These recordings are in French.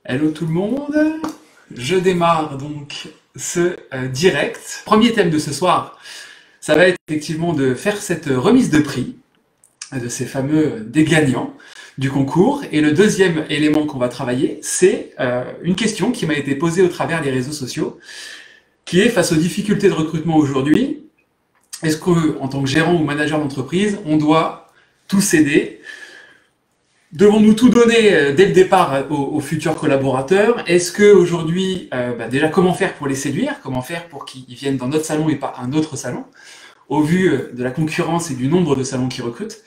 Hello tout le monde, je démarre donc ce direct. Premier thème de ce soir, ça va être effectivement de faire cette remise de prix de ces fameux des gagnants du concours. Et le deuxième élément qu'on va travailler, c'est une question qui m'a été posée au travers des réseaux sociaux, qui est face aux difficultés de recrutement aujourd'hui, est-ce qu'en tant que gérant ou manager d'entreprise, on doit tout céder ? Devons-nous tout donner dès le départ aux futurs collaborateurs? Est-ce qu'aujourd'hui, déjà, comment faire pour les séduire? Comment faire pour qu'ils viennent dans notre salon et pas un autre salon, au vu de la concurrence et du nombre de salons qui recrutent?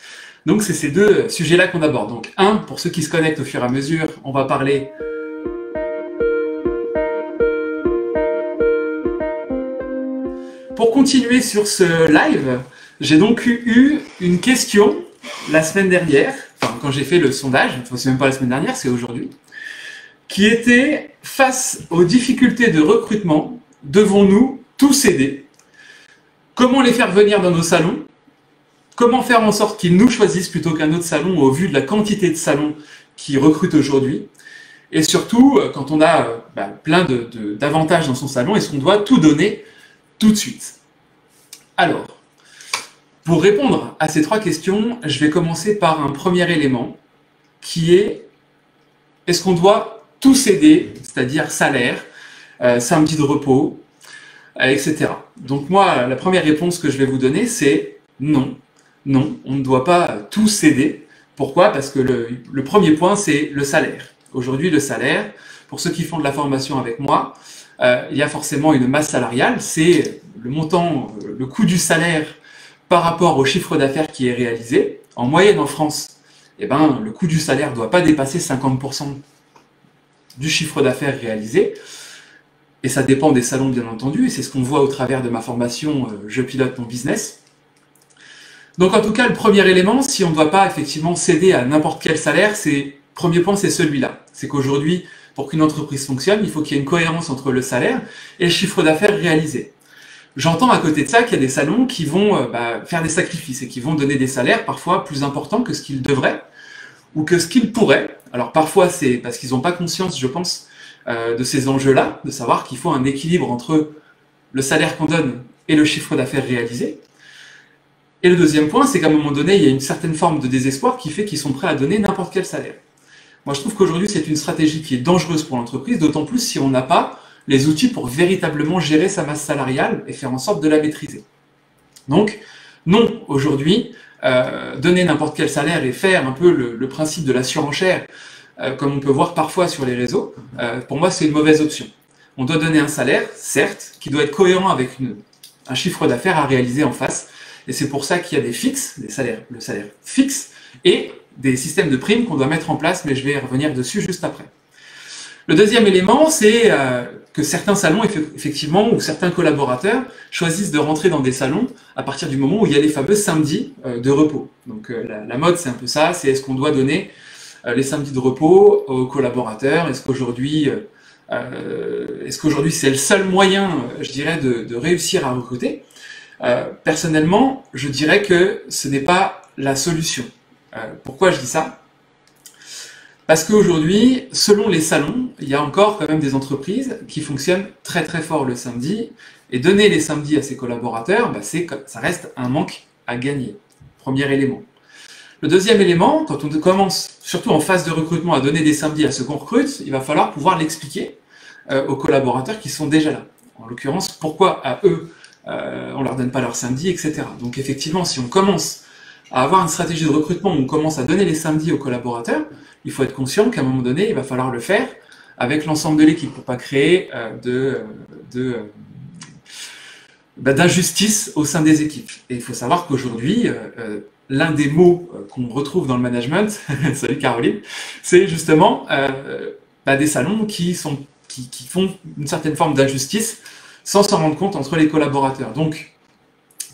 Donc, c'est ces deux sujets-là qu'on aborde. Donc, pour ceux qui se connectent au fur et à mesure, on va parler... Pour continuer sur ce live, j'ai donc eu une question la semaine dernière, quand j'ai fait le sondage, c'est même pas la semaine dernière, c'est aujourd'hui, qui était « Face aux difficultés de recrutement, devons-nous tout céder? Comment les faire venir dans nos salons? Comment faire en sorte qu'ils nous choisissent plutôt qu'un autre salon au vu de la quantité de salons qui recrutent aujourd'hui? Et surtout, quand on a plein d'avantages dans son salon, est-ce qu'on doit tout donner tout de suite? » Alors, pour répondre à ces trois questions, je vais commencer par un premier élément qui est est-ce qu'on doit tout céder, c'est-à-dire salaire, samedi de repos, etc. Donc moi, la première réponse que je vais vous donner, c'est non. Non, on ne doit pas tout céder. Pourquoi? Parce que le premier point, c'est le salaire. Aujourd'hui, le salaire, pour ceux qui font de la formation avec moi, il y a forcément une masse salariale, c'est le montant, le coût du salaire par rapport au chiffre d'affaires qui est réalisé. En moyenne en France, le coût du salaire ne doit pas dépasser 50% du chiffre d'affaires réalisé. Et ça dépend des salons, bien entendu, et c'est ce qu'on voit au travers de ma formation « Je pilote mon business ». Donc en tout cas, le premier élément, si on ne doit pas effectivement céder à n'importe quel salaire, premier point, c'est celui-là. C'est qu'aujourd'hui, pour qu'une entreprise fonctionne, il faut qu'il y ait une cohérence entre le salaire et le chiffre d'affaires réalisé. J'entends à côté de ça qu'il y a des salons qui vont faire des sacrifices et qui vont donner des salaires parfois plus importants que ce qu'ils devraient ou que ce qu'ils pourraient. Alors parfois c'est parce qu'ils n'ont pas conscience, je pense, de ces enjeux-là, de savoir qu'il faut un équilibre entre le salaire qu'on donne et le chiffre d'affaires réalisé. Et le deuxième point, c'est qu'à un moment donné, il y a une certaine forme de désespoir qui fait qu'ils sont prêts à donner n'importe quel salaire. Moi je trouve qu'aujourd'hui c'est une stratégie qui est dangereuse pour l'entreprise, d'autant plus si on n'a pas les outils pour véritablement gérer sa masse salariale et faire en sorte de la maîtriser. Donc, non, aujourd'hui, donner n'importe quel salaire et faire un peu le principe de la surenchère, comme on peut voir parfois sur les réseaux, pour moi, c'est une mauvaise option. On doit donner un salaire, certes, qui doit être cohérent avec un chiffre d'affaires à réaliser en face, et c'est pour ça qu'il y a des fixes, le salaire fixe, et des systèmes de primes qu'on doit mettre en place, mais je vais revenir dessus juste après. Le deuxième élément, c'est que certains salons, effectivement, ou certains collaborateurs choisissent de rentrer dans des salons à partir du moment où il y a les fameux samedis de repos. Donc la mode, c'est un peu ça, c'est est-ce qu'on doit donner les samedis de repos aux collaborateurs? Est-ce qu'aujourd'hui c'est le seul moyen, je dirais, de réussir à recruter? Personnellement, je dirais que ce n'est pas la solution. Pourquoi je dis ça? Parce qu'aujourd'hui, selon les salons, il y a encore quand même des entreprises qui fonctionnent très très fort le samedi, et donner les samedis à ses collaborateurs, ça reste un manque à gagner. Premier élément. Le deuxième élément, quand on commence, surtout en phase de recrutement, à donner des samedis à ceux qu'on recrute, il va falloir pouvoir l'expliquer aux collaborateurs qui sont déjà là. En l'occurrence, pourquoi à eux, on ne leur donne pas leur samedi, etc. Donc effectivement, si on commence à avoir une stratégie de recrutement où on commence à donner les samedis aux collaborateurs, il faut être conscient qu'à un moment donné, il va falloir le faire avec l'ensemble de l'équipe pour ne pas créer d'injustice au sein des équipes. Et il faut savoir qu'aujourd'hui, l'un des mots qu'on retrouve dans le management, salut Caroline, c'est justement des salons qui font une certaine forme d'injustice sans s'en rendre compte entre les collaborateurs. Donc,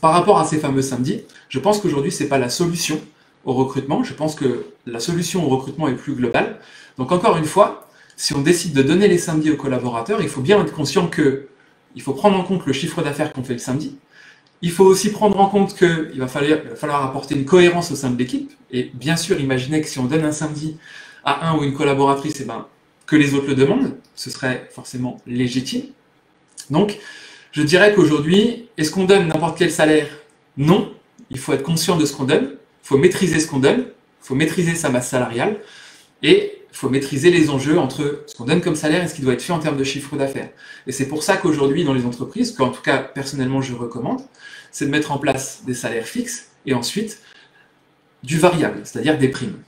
par rapport à ces fameux samedis, je pense qu'aujourd'hui, ce n'est pas la solution au recrutement. Je pense que la solution au recrutement est plus globale. Donc encore une fois, si on décide de donner les samedis aux collaborateurs, il faut bien être conscient qu'il faut prendre en compte le chiffre d'affaires qu'on fait le samedi. Il faut aussi prendre en compte qu'il va falloir apporter une cohérence au sein de l'équipe. Et bien sûr, imaginez que si on donne un samedi à un ou une collaboratrice, que les autres le demandent, ce serait forcément légitime. Donc, je dirais qu'aujourd'hui, est-ce qu'on donne n'importe quel salaire? Non, il faut être conscient de ce qu'on donne, il faut maîtriser ce qu'on donne, il faut maîtriser sa masse salariale, et il faut maîtriser les enjeux entre ce qu'on donne comme salaire et ce qui doit être fait en termes de chiffre d'affaires. Et c'est pour ça qu'aujourd'hui, dans les entreprises, qu'en tout cas, personnellement, je recommande, c'est de mettre en place des salaires fixes et ensuite du variable, c'est-à-dire des primes.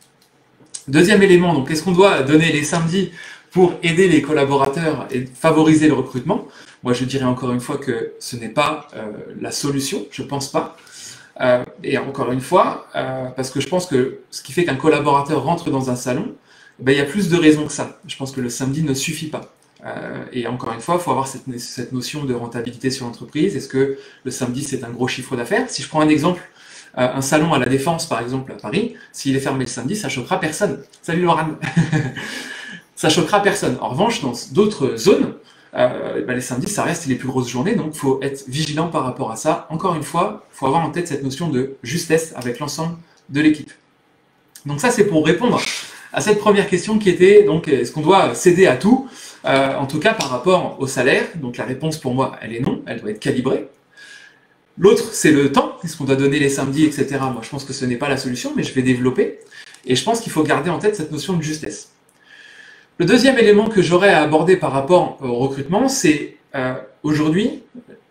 Deuxième élément, donc, est-ce qu'on doit donner les samedis pour aider les collaborateurs et favoriser le recrutement? Moi, je dirais encore une fois que ce n'est pas la solution, je ne pense pas. Et encore une fois, parce que je pense que ce qui fait qu'un collaborateur rentre dans un salon, ben, il y a plus de raisons que ça. Je pense que le samedi ne suffit pas. Et encore une fois, il faut avoir cette notion de rentabilité sur l'entreprise. Est-ce que le samedi, c'est un gros chiffre d'affaires? Si je prends un exemple, un salon à la Défense, par exemple, à Paris, s'il est fermé le samedi, ça choquera personne. Salut Laurent. Ça choquera personne. En revanche, dans d'autres zones, ben les samedis, ça reste les plus grosses journées, donc il faut être vigilant par rapport à ça. Encore une fois, il faut avoir en tête cette notion de justesse avec l'ensemble de l'équipe. Donc ça, c'est pour répondre à cette première question qui était, donc, est-ce qu'on doit céder à tout, en tout cas par rapport au salaire? Donc la réponse pour moi, elle est non, elle doit être calibrée. L'autre, c'est le temps, est-ce qu'on doit donner les samedis, etc. Moi, je pense que ce n'est pas la solution, mais je vais développer. Et je pense qu'il faut garder en tête cette notion de justesse. Le deuxième élément que j'aurais à aborder par rapport au recrutement, c'est aujourd'hui,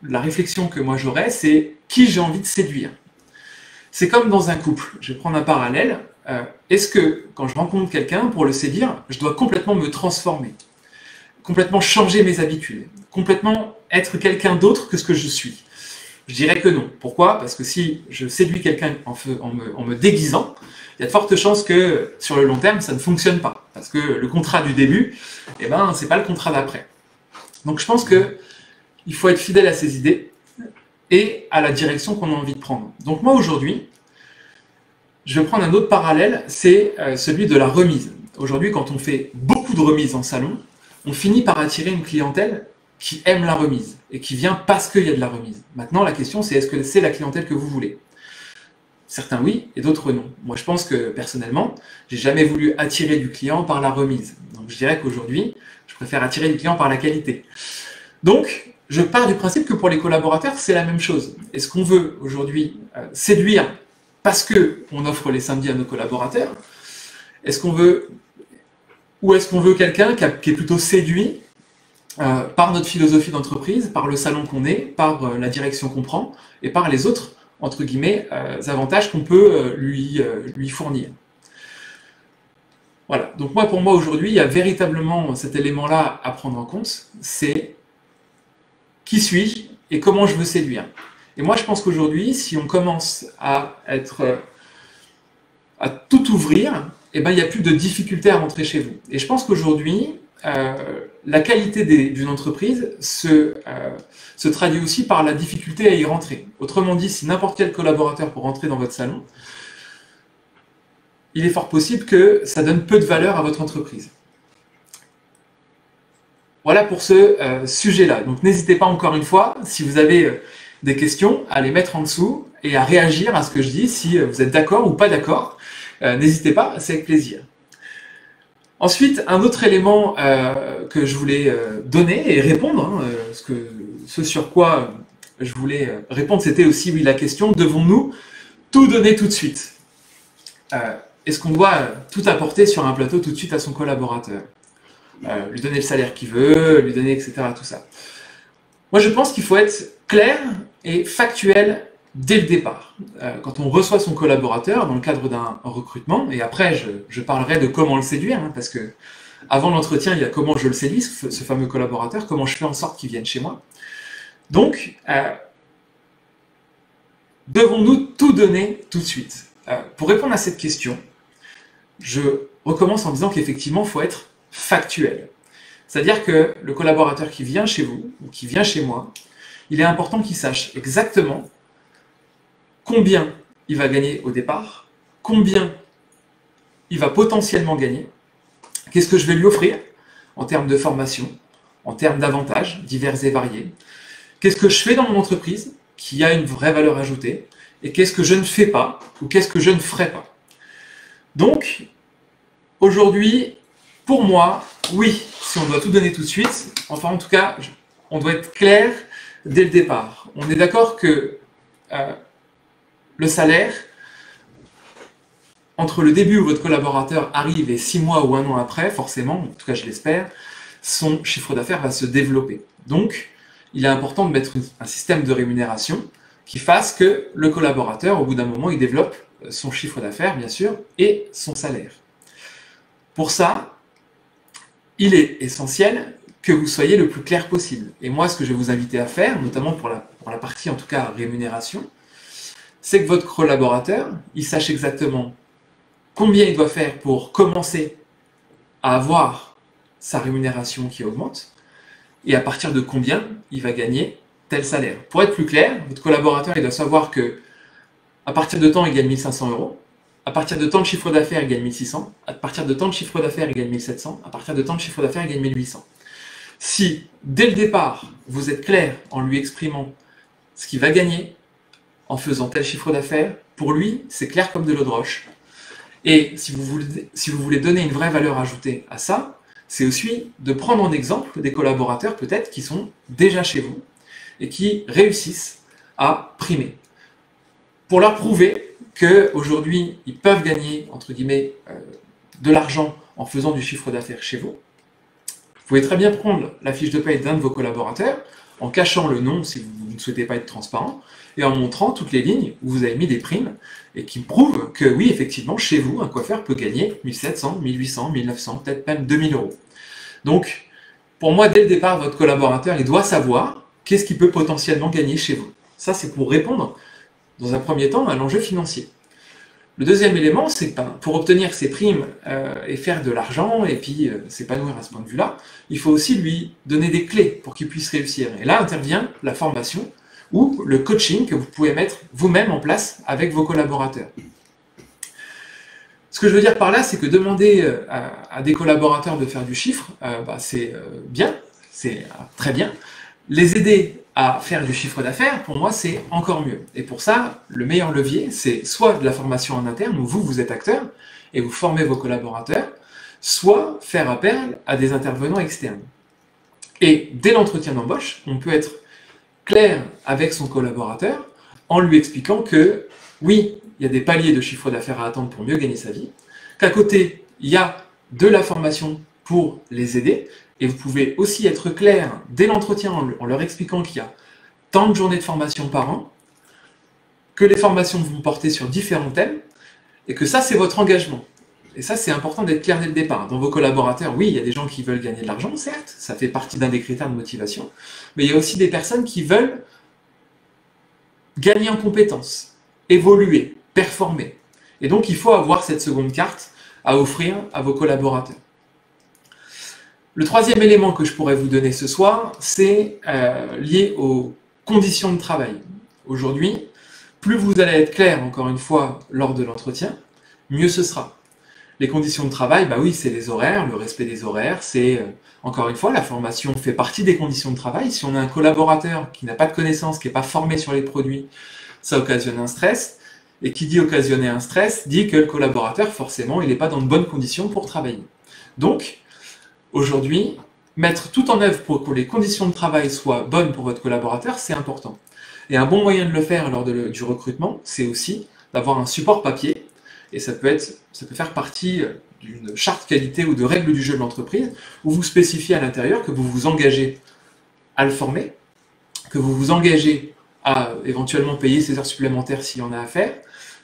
la réflexion que moi j'aurais, c'est qui j'ai envie de séduire. C'est comme dans un couple, je vais prendre un parallèle. Est-ce que quand je rencontre quelqu'un, pour le séduire, je dois complètement me transformer, complètement changer mes habitudes, complètement être quelqu'un d'autre que ce que je suis? Je dirais que non. Pourquoi? Parce que si je séduis quelqu'un en me déguisant, il y a de fortes chances que sur le long terme, ça ne fonctionne pas. Parce que le contrat du début, eh ben, c'est pas le contrat d'après. Donc je pense qu'il faut être fidèle à ses idées et à la direction qu'on a envie de prendre. Donc moi aujourd'hui, je vais prendre un autre parallèle, c'est celui de la remise. Aujourd'hui, quand on fait beaucoup de remises en salon, on finit par attirer une clientèle qui aime la remise et qui vient parce qu'il y a de la remise. Maintenant, la question, c'est est-ce que c'est la clientèle que vous voulez? Certains oui et d'autres non. Moi, je pense que personnellement, j'ai jamais voulu attirer du client par la remise. Donc, je dirais qu'aujourd'hui, je préfère attirer du client par la qualité. Donc, je pars du principe que pour les collaborateurs, c'est la même chose. Est-ce qu'on veut aujourd'hui séduire parce qu'on offre les samedis à nos collaborateurs? Est-ce qu'on veut, ou est-ce qu'on veut quelqu'un qui est plutôt séduit par notre philosophie d'entreprise, par le salon qu'on est, par la direction qu'on prend et par les autres, entre guillemets, avantages qu'on peut lui fournir. Voilà. Donc moi, pour moi, aujourd'hui, il y a véritablement cet élément-là à prendre en compte, c'est qui suis-je et comment je veux séduire. Et moi, je pense qu'aujourd'hui, si on commence à tout ouvrir, eh ben, il n'y a plus de difficulté à rentrer chez vous. Et je pense qu'aujourd'hui, la qualité d'une entreprise se traduit aussi par la difficulté à y rentrer. Autrement dit, si n'importe quel collaborateur peut rentrer dans votre salon, il est fort possible que ça donne peu de valeur à votre entreprise. Voilà pour ce sujet-là. Donc n'hésitez pas encore une fois, si vous avez des questions, à les mettre en dessous et à réagir à ce que je dis, si vous êtes d'accord ou pas d'accord. N'hésitez pas, c'est avec plaisir. Ensuite, un autre élément que je voulais donner et répondre, ce sur quoi je voulais répondre, c'était aussi oui, la question, devons-nous tout donner tout de suite? Est-ce qu'on doit tout apporter sur un plateau tout de suite à son collaborateur? Lui donner le salaire qu'il veut, lui donner, etc. Tout ça. Moi, je pense qu'il faut être clair et factuel dès le départ. Quand on reçoit son collaborateur dans le cadre d'un recrutement, et après, je parlerai de comment le séduire, hein, parce que avant l'entretien, il y a comment je le séduis, ce fameux collaborateur, comment je fais en sorte qu'il vienne chez moi. Donc, devons-nous tout donner tout de suite? Pour répondre à cette question, je recommence en disant qu'effectivement, il faut être factuel. C'est-à-dire que le collaborateur qui vient chez vous, ou qui vient chez moi, il est important qu'il sache exactement combien il va gagner au départ, combien il va potentiellement gagner, qu'est-ce que je vais lui offrir en termes de formation, en termes d'avantages divers et variés, qu'est-ce que je fais dans mon entreprise qui a une vraie valeur ajoutée, et qu'est-ce que je ne fais pas, ou qu'est-ce que je ne ferai pas. Donc, aujourd'hui, Pour moi, oui, si on doit tout donner tout de suite, enfin en tout cas, on doit être clair dès le départ. On est d'accord que le salaire, entre le début où votre collaborateur arrive et 6 mois ou 1 an après, forcément, en tout cas je l'espère, son chiffre d'affaires va se développer. Donc, il est important de mettre un système de rémunération qui fasse que le collaborateur, au bout d'un moment, il développe son chiffre d'affaires, bien sûr, et son salaire. Pour ça, il est essentiel que vous soyez le plus clair possible. Et moi, ce que je vais vous inviter à faire, notamment pour la partie, en tout cas, rémunération, c'est que votre collaborateur, il sache exactement combien il doit faire pour commencer à avoir sa rémunération qui augmente, et à partir de combien il va gagner tel salaire. Pour être plus clair, votre collaborateur il doit savoir que à partir de temps il gagne 1500 euros, à partir de temps de chiffre d'affaires il gagne 1600, à partir de temps de chiffre d'affaires il gagne 1700, à partir de temps de chiffre d'affaires il gagne 1800. Si dès le départ vous êtes clair en lui exprimant ce qu'il va gagner en faisant tel chiffre d'affaires, pour lui c'est clair comme de l'eau de roche. Et si vous voulez donner une vraie valeur ajoutée à ça, c'est aussi de prendre en exemple des collaborateurs peut-être qui sont déjà chez vous et qui réussissent à primer. Pour leur prouver qu'aujourd'hui, ils peuvent gagner, entre guillemets, de l'argent en faisant du chiffre d'affaires chez vous, vous pouvez très bien prendre la fiche de paie d'un de vos collaborateurs, en cachant le nom si vous ne souhaitez pas être transparent, et en montrant toutes les lignes où vous avez mis des primes, et qui prouvent que oui, effectivement, chez vous, un coiffeur peut gagner 1700, 1800, 1900, peut-être même 2000 euros. Donc, pour moi, dès le départ, votre collaborateur, il doit savoir qu'est-ce qu'il peut potentiellement gagner chez vous. Ça, c'est pour répondre, dans un premier temps, à l'enjeu financier. Le deuxième élément, c'est que pour obtenir ces primes et faire de l'argent, et puis s'épanouir à ce point de vue-là, il faut aussi lui donner des clés pour qu'il puisse réussir. Et là intervient la formation ou le coaching que vous pouvez mettre vous-même en place avec vos collaborateurs. Ce que je veux dire par là, c'est que demander à des collaborateurs de faire du chiffre, c'est bien, c'est très bien. Les aider à faire du chiffre d'affaires, pour moi, c'est encore mieux. Et pour ça, le meilleur levier, c'est soit de la formation en interne, où vous êtes acteur, et vous formez vos collaborateurs, soit faire appel à des intervenants externes. Et dès l'entretien d'embauche, on peut être clair avec son collaborateur en lui expliquant que, oui, il y a des paliers de chiffre d'affaires à attendre pour mieux gagner sa vie, qu'à côté, il y a de la formation pour les aider, et vous pouvez aussi être clair dès l'entretien en leur expliquant qu'il y a tant de journées de formation par an, que les formations vont porter sur différents thèmes, et que ça, c'est votre engagement. Et ça, c'est important d'être clair dès le départ. Dans vos collaborateurs, oui, il y a des gens qui veulent gagner de l'argent, certes, ça fait partie d'un des critères de motivation, mais il y a aussi des personnes qui veulent gagner en compétences, évoluer, performer. Et donc, il faut avoir cette seconde carte à offrir à vos collaborateurs. Le troisième élément que je pourrais vous donner ce soir, c'est lié aux conditions de travail. Aujourd'hui, plus vous allez être clair, encore une fois, lors de l'entretien, mieux ce sera. Les conditions de travail, oui, c'est les horaires, le respect des horaires, c'est, encore une fois, la formation fait partie des conditions de travail. Si on a un collaborateur qui n'a pas de connaissances, qui n'est pas formé sur les produits, ça occasionne un stress. Et qui dit occasionner un stress, dit que le collaborateur, forcément, il n'est pas dans de bonnes conditions pour travailler. Donc, aujourd'hui, mettre tout en œuvre pour que les conditions de travail soient bonnes pour votre collaborateur, c'est important. Et un bon moyen de le faire lors du recrutement, c'est aussi d'avoir un support papier, et ça peut faire partie d'une charte qualité ou de règles du jeu de l'entreprise, où vous spécifiez à l'intérieur que vous vous engagez à le former, que vous vous engagez à éventuellement payer ses heures supplémentaires s'il y en a à faire,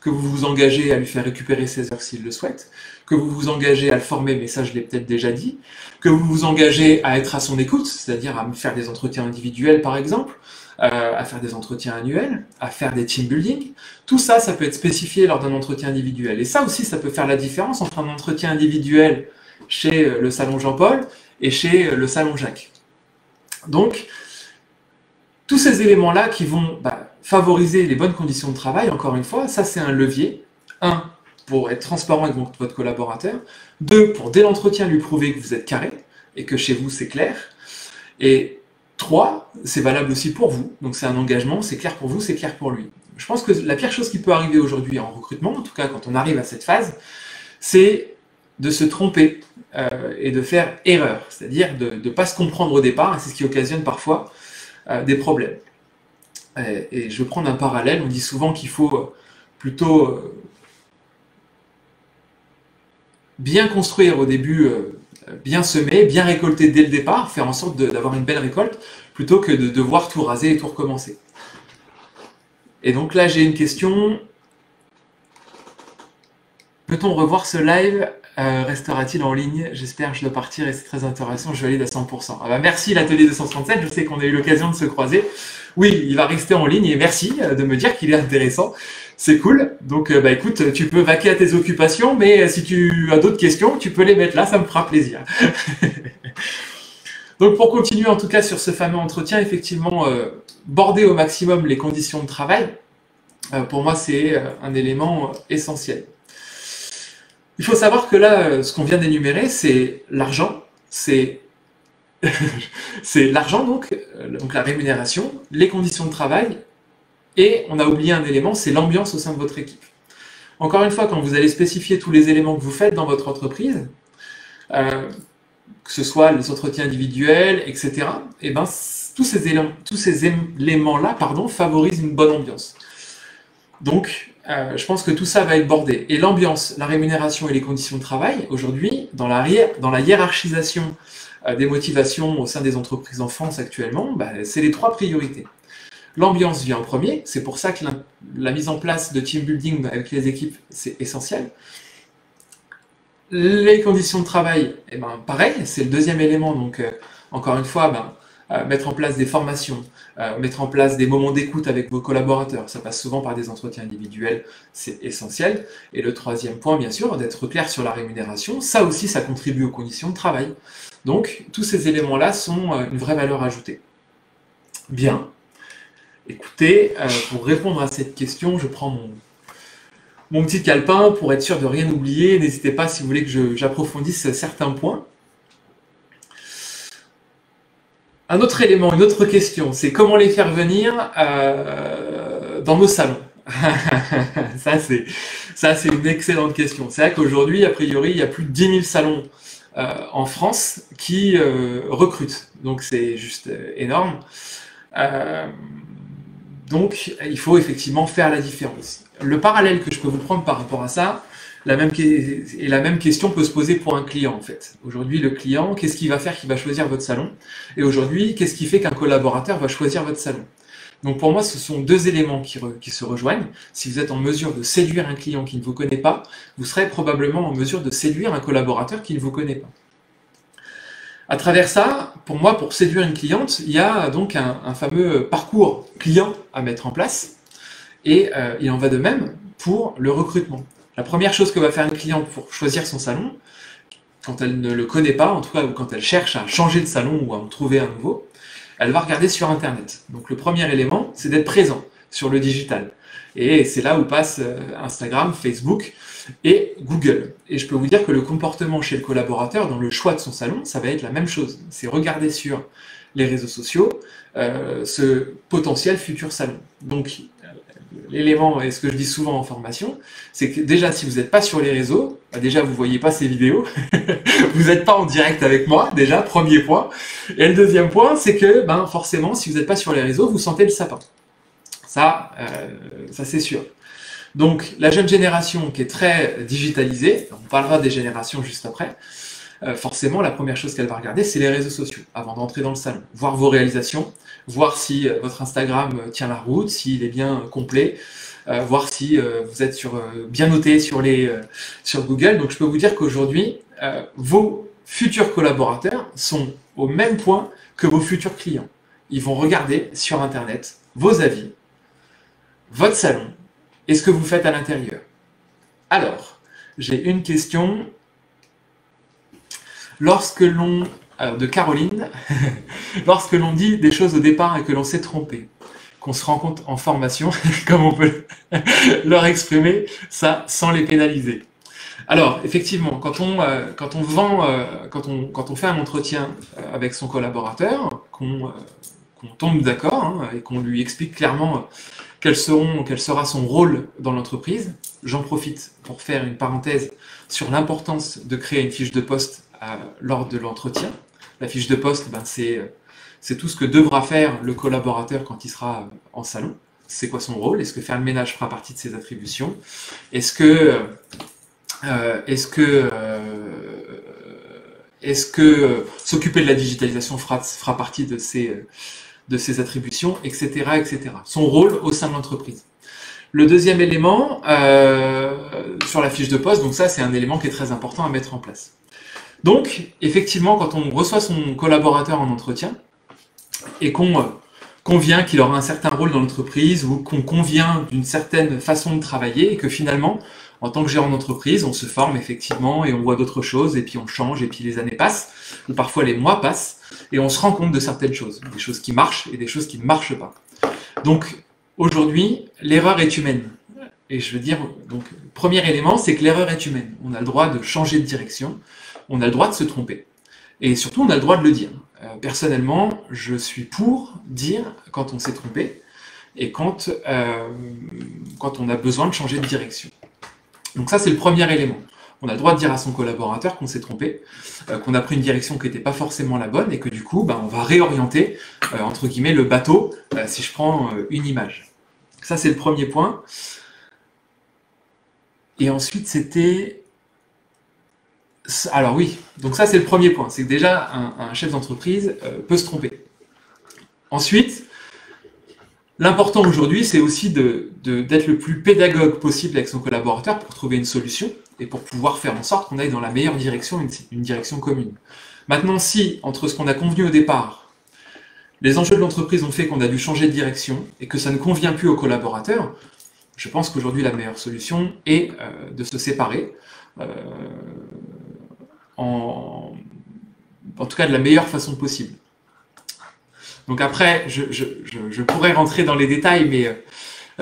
que vous vous engagez à lui faire récupérer ses heures s'il le souhaite, que vous vous engagez à le former, mais ça je l'ai peut-être déjà dit, que vous vous engagez à être à son écoute, c'est-à-dire à faire des entretiens individuels par exemple, à faire des entretiens annuels, à faire des team building. Tout ça, ça peut être spécifié lors d'un entretien individuel. Et ça aussi, ça peut faire la différence entre un entretien individuel chez le salon Jean-Paul et chez le salon Jacques. Donc, tous ces éléments-là qui vont favoriser les bonnes conditions de travail, encore une fois, ça c'est un levier. 1, pour être transparent avec votre collaborateur. 2, pour dès l'entretien lui prouver que vous êtes carré et que chez vous c'est clair. Et 3, c'est valable aussi pour vous. Donc c'est un engagement, c'est clair pour vous, c'est clair pour lui. Je pense que la pire chose qui peut arriver aujourd'hui en recrutement, en tout cas quand on arrive à cette phase, c'est de se tromper et de faire erreur, c'est-à-dire de ne pas se comprendre au départ, et c'est ce qui occasionne parfois des problèmes. Et je vais prendre un parallèle, on dit souvent qu'il faut plutôt bien construire au début, bien semer, bien récolter dès le départ, faire en sorte d'avoir une belle récolte, plutôt que de devoir tout raser et tout recommencer. Et donc là, j'ai une question. Peut-on revoir ce live? Restera-t-il en ligne? J'espère que je dois partir et c'est très intéressant, je valide à 100%. Ah bah merci l'atelier 237, je sais qu'on a eu l'occasion de se croiser. Oui, il va rester en ligne et merci de me dire qu'il est intéressant. C'est cool. Donc bah écoute, tu peux vaquer à tes occupations, mais si tu as d'autres questions, tu peux les mettre là, ça me fera plaisir. Donc pour continuer en tout cas sur ce fameux entretien, effectivement, border au maximum les conditions de travail, pour moi c'est un élément essentiel. Il faut savoir que là, ce qu'on vient d'énumérer, c'est l'argent, c'est l'argent donc la rémunération, les conditions de travail, et on a oublié un élément, c'est l'ambiance au sein de votre équipe. Encore une fois, quand vous allez spécifier tous les éléments que vous faites dans votre entreprise, que ce soit les entretiens individuels, etc., et ben, tous ces éléments-là favorisent une bonne ambiance. Donc, je pense que tout ça va être bordé. Et l'ambiance, la rémunération et les conditions de travail, aujourd'hui, dans la hiérarchisation des motivations au sein des entreprises en France actuellement, c'est les 3 priorités. L'ambiance vient en premier, c'est pour ça que la mise en place de team building avec les équipes, c'est essentiel. Les conditions de travail, pareil, c'est le deuxième élément. Donc, encore une fois, mettre en place des formations, mettre en place des moments d'écoute avec vos collaborateurs. Ça passe souvent par des entretiens individuels, c'est essentiel. Et le troisième point, bien sûr, d'être clair sur la rémunération. Ça aussi, ça contribue aux conditions de travail. Donc, tous ces éléments-là sont une vraie valeur ajoutée. Bien. Écoutez, pour répondre à cette question, je prends mon petit calepin pour être sûr de rien oublier. N'hésitez pas si vous voulez que j'approfondisse certains points. Un autre élément, une autre question, c'est comment les faire venir dans nos salons. Ça, c'est une excellente question. C'est vrai qu'aujourd'hui, a priori, il y a plus de 10 000 salons en France qui recrutent. Donc, c'est juste énorme. Donc, il faut effectivement faire la différence. Le parallèle que je peux vous prendre par rapport à ça, la même question peut se poser pour un client, en fait. Aujourd'hui, le client, qu'est-ce qu'il va faire qu'il va choisir votre salon? Et aujourd'hui, qu'est-ce qui fait qu'un collaborateur va choisir votre salon? Donc, pour moi, ce sont 2 éléments qui se rejoignent. Si vous êtes en mesure de séduire un client qui ne vous connaît pas, vous serez probablement en mesure de séduire un collaborateur qui ne vous connaît pas. À travers ça, pour moi, pour séduire une cliente, il y a donc un fameux parcours client à mettre en place. Et il en va de même pour le recrutement. La première chose que va faire une cliente pour choisir son salon, quand elle ne le connaît pas, en tout cas, ou quand elle cherche à changer de salon ou à en trouver un nouveau, elle va regarder sur Internet. Donc le premier élément, c'est d'être présent sur le digital. Et c'est là où passe Instagram, Facebook et Google. Et je peux vous dire que le comportement chez le collaborateur dans le choix de son salon, ça va être la même chose. C'est regarder sur les réseaux sociaux ce potentiel futur salon. Donc l'élément, et ce que je dis souvent en formation, c'est que déjà si vous n'êtes pas sur les réseaux, déjà vous ne voyez pas ces vidéos, vous n'êtes pas en direct avec moi, déjà, premier point. Et le deuxième point, c'est que forcément, si vous n'êtes pas sur les réseaux, vous sentez le sapin. Ça c'est sûr. Donc, la jeune génération qui est très digitalisée, on parlera des générations juste après, forcément, la première chose qu'elle va regarder, c'est les réseaux sociaux, avant d'entrer dans le salon. Voir vos réalisations, voir si votre Instagram tient la route, s'il est bien complet, voir si vous êtes bien noté sur Google. Donc, je peux vous dire qu'aujourd'hui, vos futurs collaborateurs sont au même point que vos futurs clients. Ils vont regarder sur Internet vos avis, votre salon, et ce que vous faites à l'intérieur. Alors, j'ai une question. De Caroline, lorsque l'on dit des choses au départ et que l'on s'est trompé, qu'on se rend compte en formation, comme on peut leur exprimer ça sans les pénaliser. Alors, effectivement, quand on fait un entretien avec son collaborateur, qu'on tombe d'accord et qu'on lui explique clairement quel sera son rôle dans l'entreprise, j'en profite pour faire une parenthèse sur l'importance de créer une fiche de poste lors de l'entretien. La fiche de poste, c'est tout ce que devra faire le collaborateur quand il sera en salon. C'est quoi son rôle? Est-ce que faire le ménage fera partie de ses attributions? Est-ce que s'occuper de la digitalisation fera partie de ses attributions, etc., etc. Son rôle au sein de l'entreprise. Le deuxième élément, sur la fiche de poste, donc ça c'est un élément qui est très important à mettre en place. Donc, effectivement, quand on reçoit son collaborateur en entretien, et qu'on convient qu'il aura un certain rôle dans l'entreprise, ou qu'on convient d'une certaine façon de travailler, et que finalement, en tant que gérant d'entreprise, on se forme effectivement, et on voit d'autres choses, et puis on change, et puis les années passent, ou parfois les mois passent, et on se rend compte de certaines choses, des choses qui marchent, et des choses qui ne marchent pas. Donc, aujourd'hui, l'erreur est humaine. Et je veux dire, donc, premier élément, c'est que l'erreur est humaine. On a le droit de changer de direction, on a le droit de se tromper. Et surtout, on a le droit de le dire. Personnellement, je suis pour dire quand on s'est trompé et quand on a besoin de changer de direction. Donc ça, c'est le premier élément. On a le droit de dire à son collaborateur qu'on s'est trompé, qu'on a pris une direction qui n'était pas forcément la bonne et que du coup, on va réorienter, entre guillemets, le bateau, si je prends une image. Ça, c'est le premier point. Et ensuite, c'était... Alors oui, donc ça c'est le premier point, c'est que déjà un chef d'entreprise peut se tromper. Ensuite, l'important aujourd'hui c'est aussi d'être le plus pédagogue possible avec son collaborateur pour trouver une solution et pour pouvoir faire en sorte qu'on aille dans la meilleure direction, une direction commune. Maintenant, si entre ce qu'on a convenu au départ, les enjeux de l'entreprise ont fait qu'on a dû changer de direction et que ça ne convient plus aux collaborateurs, je pense qu'aujourd'hui la meilleure solution est de se séparer, en tout cas de la meilleure façon possible. Donc après, je pourrais rentrer dans les détails, mais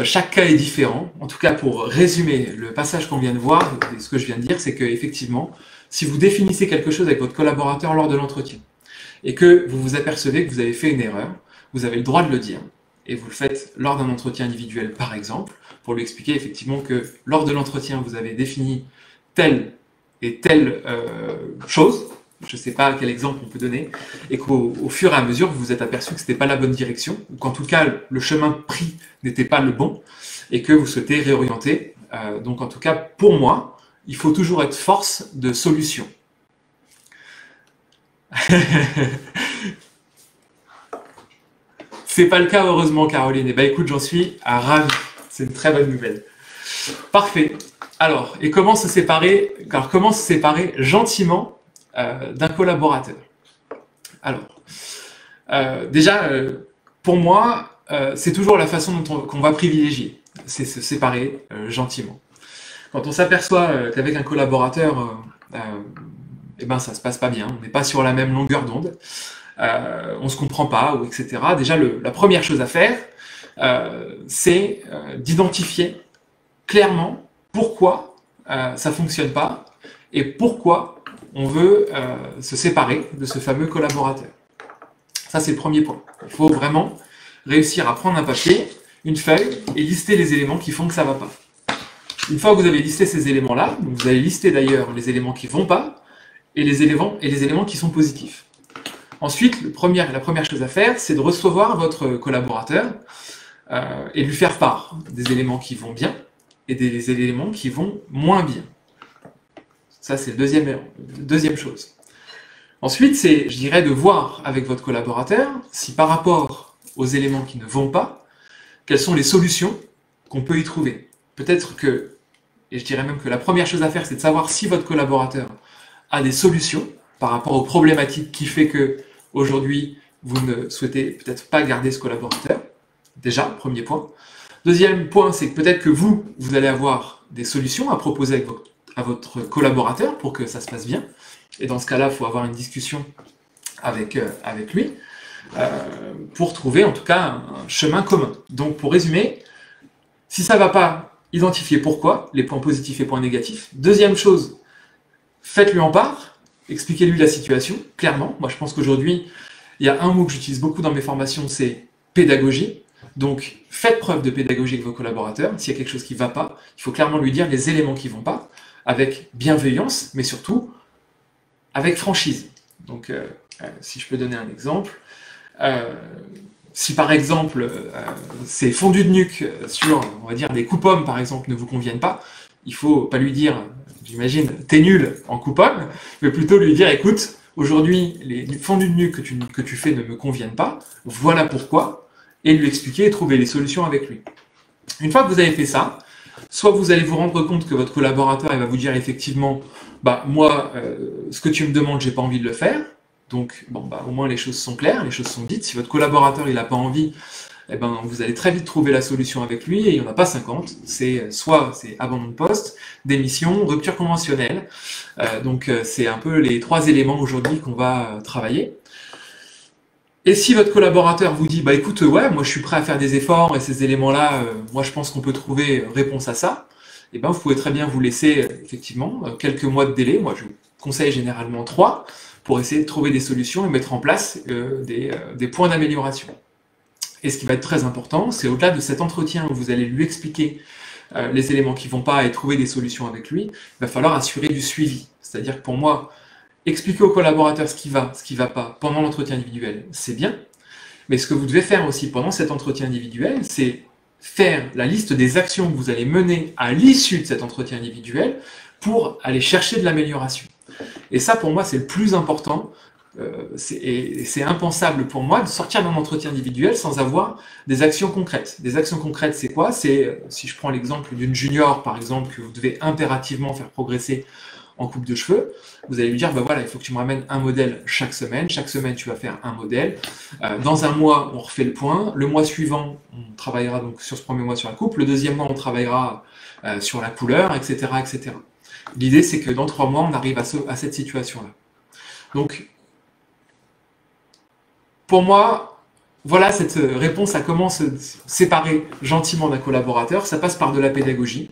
chaque cas est différent. En tout cas, pour résumer le passage qu'on vient de voir, et ce que je viens de dire, c'est qu'effectivement, si vous définissez quelque chose avec votre collaborateur lors de l'entretien, et que vous vous apercevez que vous avez fait une erreur, vous avez le droit de le dire, et vous le faites lors d'un entretien individuel, par exemple, pour lui expliquer effectivement que lors de l'entretien, vous avez défini telle et telle chose, je ne sais pas quel exemple on peut donner, et qu'au fur et à mesure, vous vous êtes aperçu que ce n'était pas la bonne direction, ou qu'en tout cas, le chemin pris n'était pas le bon, et que vous souhaitez réorienter. Donc en tout cas, pour moi, il faut toujours être force de solution. C'est pas le cas, heureusement, Caroline. Et écoute, j'en suis ravi. C'est une très bonne nouvelle. Parfait. Alors, et comment se séparer gentiment d'un collaborateur? Alors, déjà, pour moi, c'est toujours la façon qu'on va privilégier, c'est se séparer gentiment. Quand on s'aperçoit qu'avec un collaborateur, ça se passe pas bien, on n'est pas sur la même longueur d'onde, on se comprend pas, ou etc. Déjà, la première chose à faire, c'est d'identifier clairement pourquoi ça fonctionne pas et pourquoi on veut se séparer de ce fameux collaborateur. Ça, c'est le premier point. Il faut vraiment réussir à prendre un papier, une feuille et lister les éléments qui font que ça va pas. Une fois que vous avez listé ces éléments-là, vous allez lister d'ailleurs les éléments qui vont pas et les éléments qui sont positifs. Ensuite, la première chose à faire, c'est de recevoir votre collaborateur et lui faire part des éléments qui vont bien et des éléments qui vont moins bien. Ça, c'est la deuxième chose. Ensuite, c'est, je dirais, de voir avec votre collaborateur si par rapport aux éléments qui ne vont pas, quelles sont les solutions qu'on peut y trouver. Peut-être que, et je dirais même que la première chose à faire, c'est de savoir si votre collaborateur a des solutions par rapport aux problématiques qui fait que aujourd'hui vous ne souhaitez peut-être pas garder ce collaborateur. Déjà, premier point. Deuxième point, c'est que peut-être que vous allez avoir des solutions à proposer à votre collaborateur pour que ça se passe bien. Et dans ce cas-là, il faut avoir une discussion avec lui pour trouver en tout cas un chemin commun. Donc pour résumer, si ça ne va pas, identifiez pourquoi, les points positifs et points négatifs. Deuxième chose, faites-lui en part, expliquez-lui la situation, clairement. Moi je pense qu'aujourd'hui, il y a un mot que j'utilise beaucoup dans mes formations, c'est pédagogie. Donc, faites preuve de pédagogie avec vos collaborateurs. S'il y a quelque chose qui ne va pas, il faut clairement lui dire les éléments qui ne vont pas. avec bienveillance, mais surtout avec franchise. Donc, si je peux donner un exemple, si par exemple ces fondus de nuque sur, on va dire, des coupes-pommes par exemple ne vous conviennent pas, il faut pas lui dire, j'imagine, t'es nul en coupes-pommes, mais plutôt lui dire, écoute, aujourd'hui les fondus de nuque que tu fais ne me conviennent pas, voilà pourquoi, et lui expliquer et trouver les solutions avec lui. Une fois que vous avez fait ça, soit vous allez vous rendre compte que votre collaborateur il va vous dire effectivement, bah moi, ce que tu me demandes, j'ai pas envie de le faire. Donc, bon, bah, au moins les choses sont claires, les choses sont dites. Si votre collaborateur il n'a pas envie, eh ben, vous allez très vite trouver la solution avec lui et il n'y en a pas 50. C'est soit c'est abandon de poste, démission, rupture conventionnelle. Donc, c'est un peu les 3 éléments aujourd'hui qu'on va travailler. Et si votre collaborateur vous dit, bah écoute, ouais, moi je suis prêt à faire des efforts et ces éléments-là, moi je pense qu'on peut trouver réponse à ça, et ben vous pouvez très bien vous laisser effectivement quelques mois de délai. Moi je vous conseille généralement 3 pour essayer de trouver des solutions et mettre en place des points d'amélioration. Et ce qui va être très important, c'est au-delà de cet entretien où vous allez lui expliquer les éléments qui ne vont pas et trouver des solutions avec lui, il va falloir assurer du suivi. C'est-à-dire que pour moi, expliquer au collaborateur ce qui va pas pendant l'entretien individuel, c'est bien. Mais ce que vous devez faire aussi pendant cet entretien individuel, c'est faire la liste des actions que vous allez mener à l'issue de cet entretien individuel pour aller chercher de l'amélioration. Et ça, pour moi, c'est le plus important. C'est impensable pour moi de sortir d'un entretien individuel sans avoir des actions concrètes. Des actions concrètes, c'est quoi? C'est, si je prends l'exemple d'une junior, par exemple, que vous devez impérativement faire progresser en coupe de cheveux, vous allez lui dire, bah voilà, il faut que tu me ramènes un modèle chaque semaine tu vas faire un modèle, dans un mois, on refait le point, le mois suivant, on travaillera donc sur ce premier mois sur la coupe, le deuxième mois, on travaillera sur la couleur, etc. etc. L'idée, c'est que dans 3 mois, on arrive à cette situation-là. Donc, pour moi, voilà cette réponse à comment se séparer gentiment d'un collaborateur. Ça passe par de la pédagogie.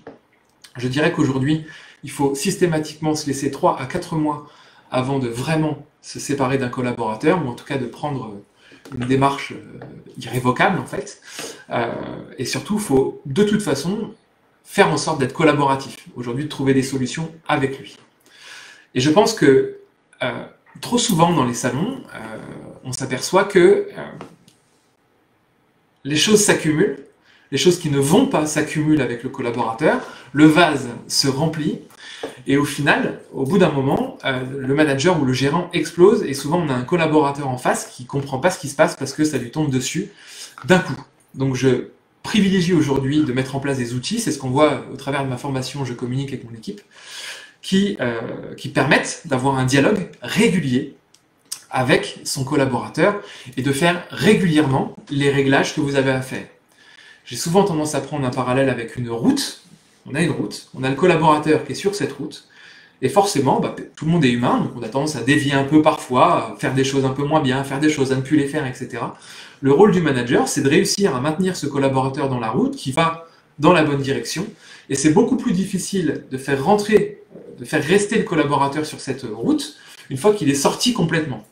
Je dirais qu'aujourd'hui, il faut systématiquement se laisser 3 à 4 mois avant de vraiment se séparer d'un collaborateur, ou en tout cas de prendre une démarche irrévocable en fait. Et surtout, il faut de toute façon faire en sorte d'être collaboratif. Aujourd'hui, de trouver des solutions avec lui. Et je pense que trop souvent dans les salons, on s'aperçoit que les choses s'accumulent, les choses qui ne vont pas s'accumulent avec le collaborateur, le vase se remplit, et au final, au bout d'un moment, le manager ou le gérant explose, et souvent on a un collaborateur en face qui ne comprend pas ce qui se passe parce que ça lui tombe dessus d'un coup. Donc je privilégie aujourd'hui de mettre en place des outils, c'est ce qu'on voit au travers de ma formation, je communique avec mon équipe, qui permettent d'avoir un dialogue régulier avec son collaborateur et de faire régulièrement les réglages que vous avez à faire. J'ai souvent tendance à prendre un parallèle avec une route. On a une route, on a le collaborateur qui est sur cette route, et forcément, bah, tout le monde est humain, donc on a tendance à dévier un peu parfois, à faire des choses un peu moins bien, à faire des choses à ne plus les faire, etc. Le rôle du manager, c'est de réussir à maintenir ce collaborateur dans la route qui va dans la bonne direction, et c'est beaucoup plus difficile de faire rester le collaborateur sur cette route une fois qu'il est sorti complètement.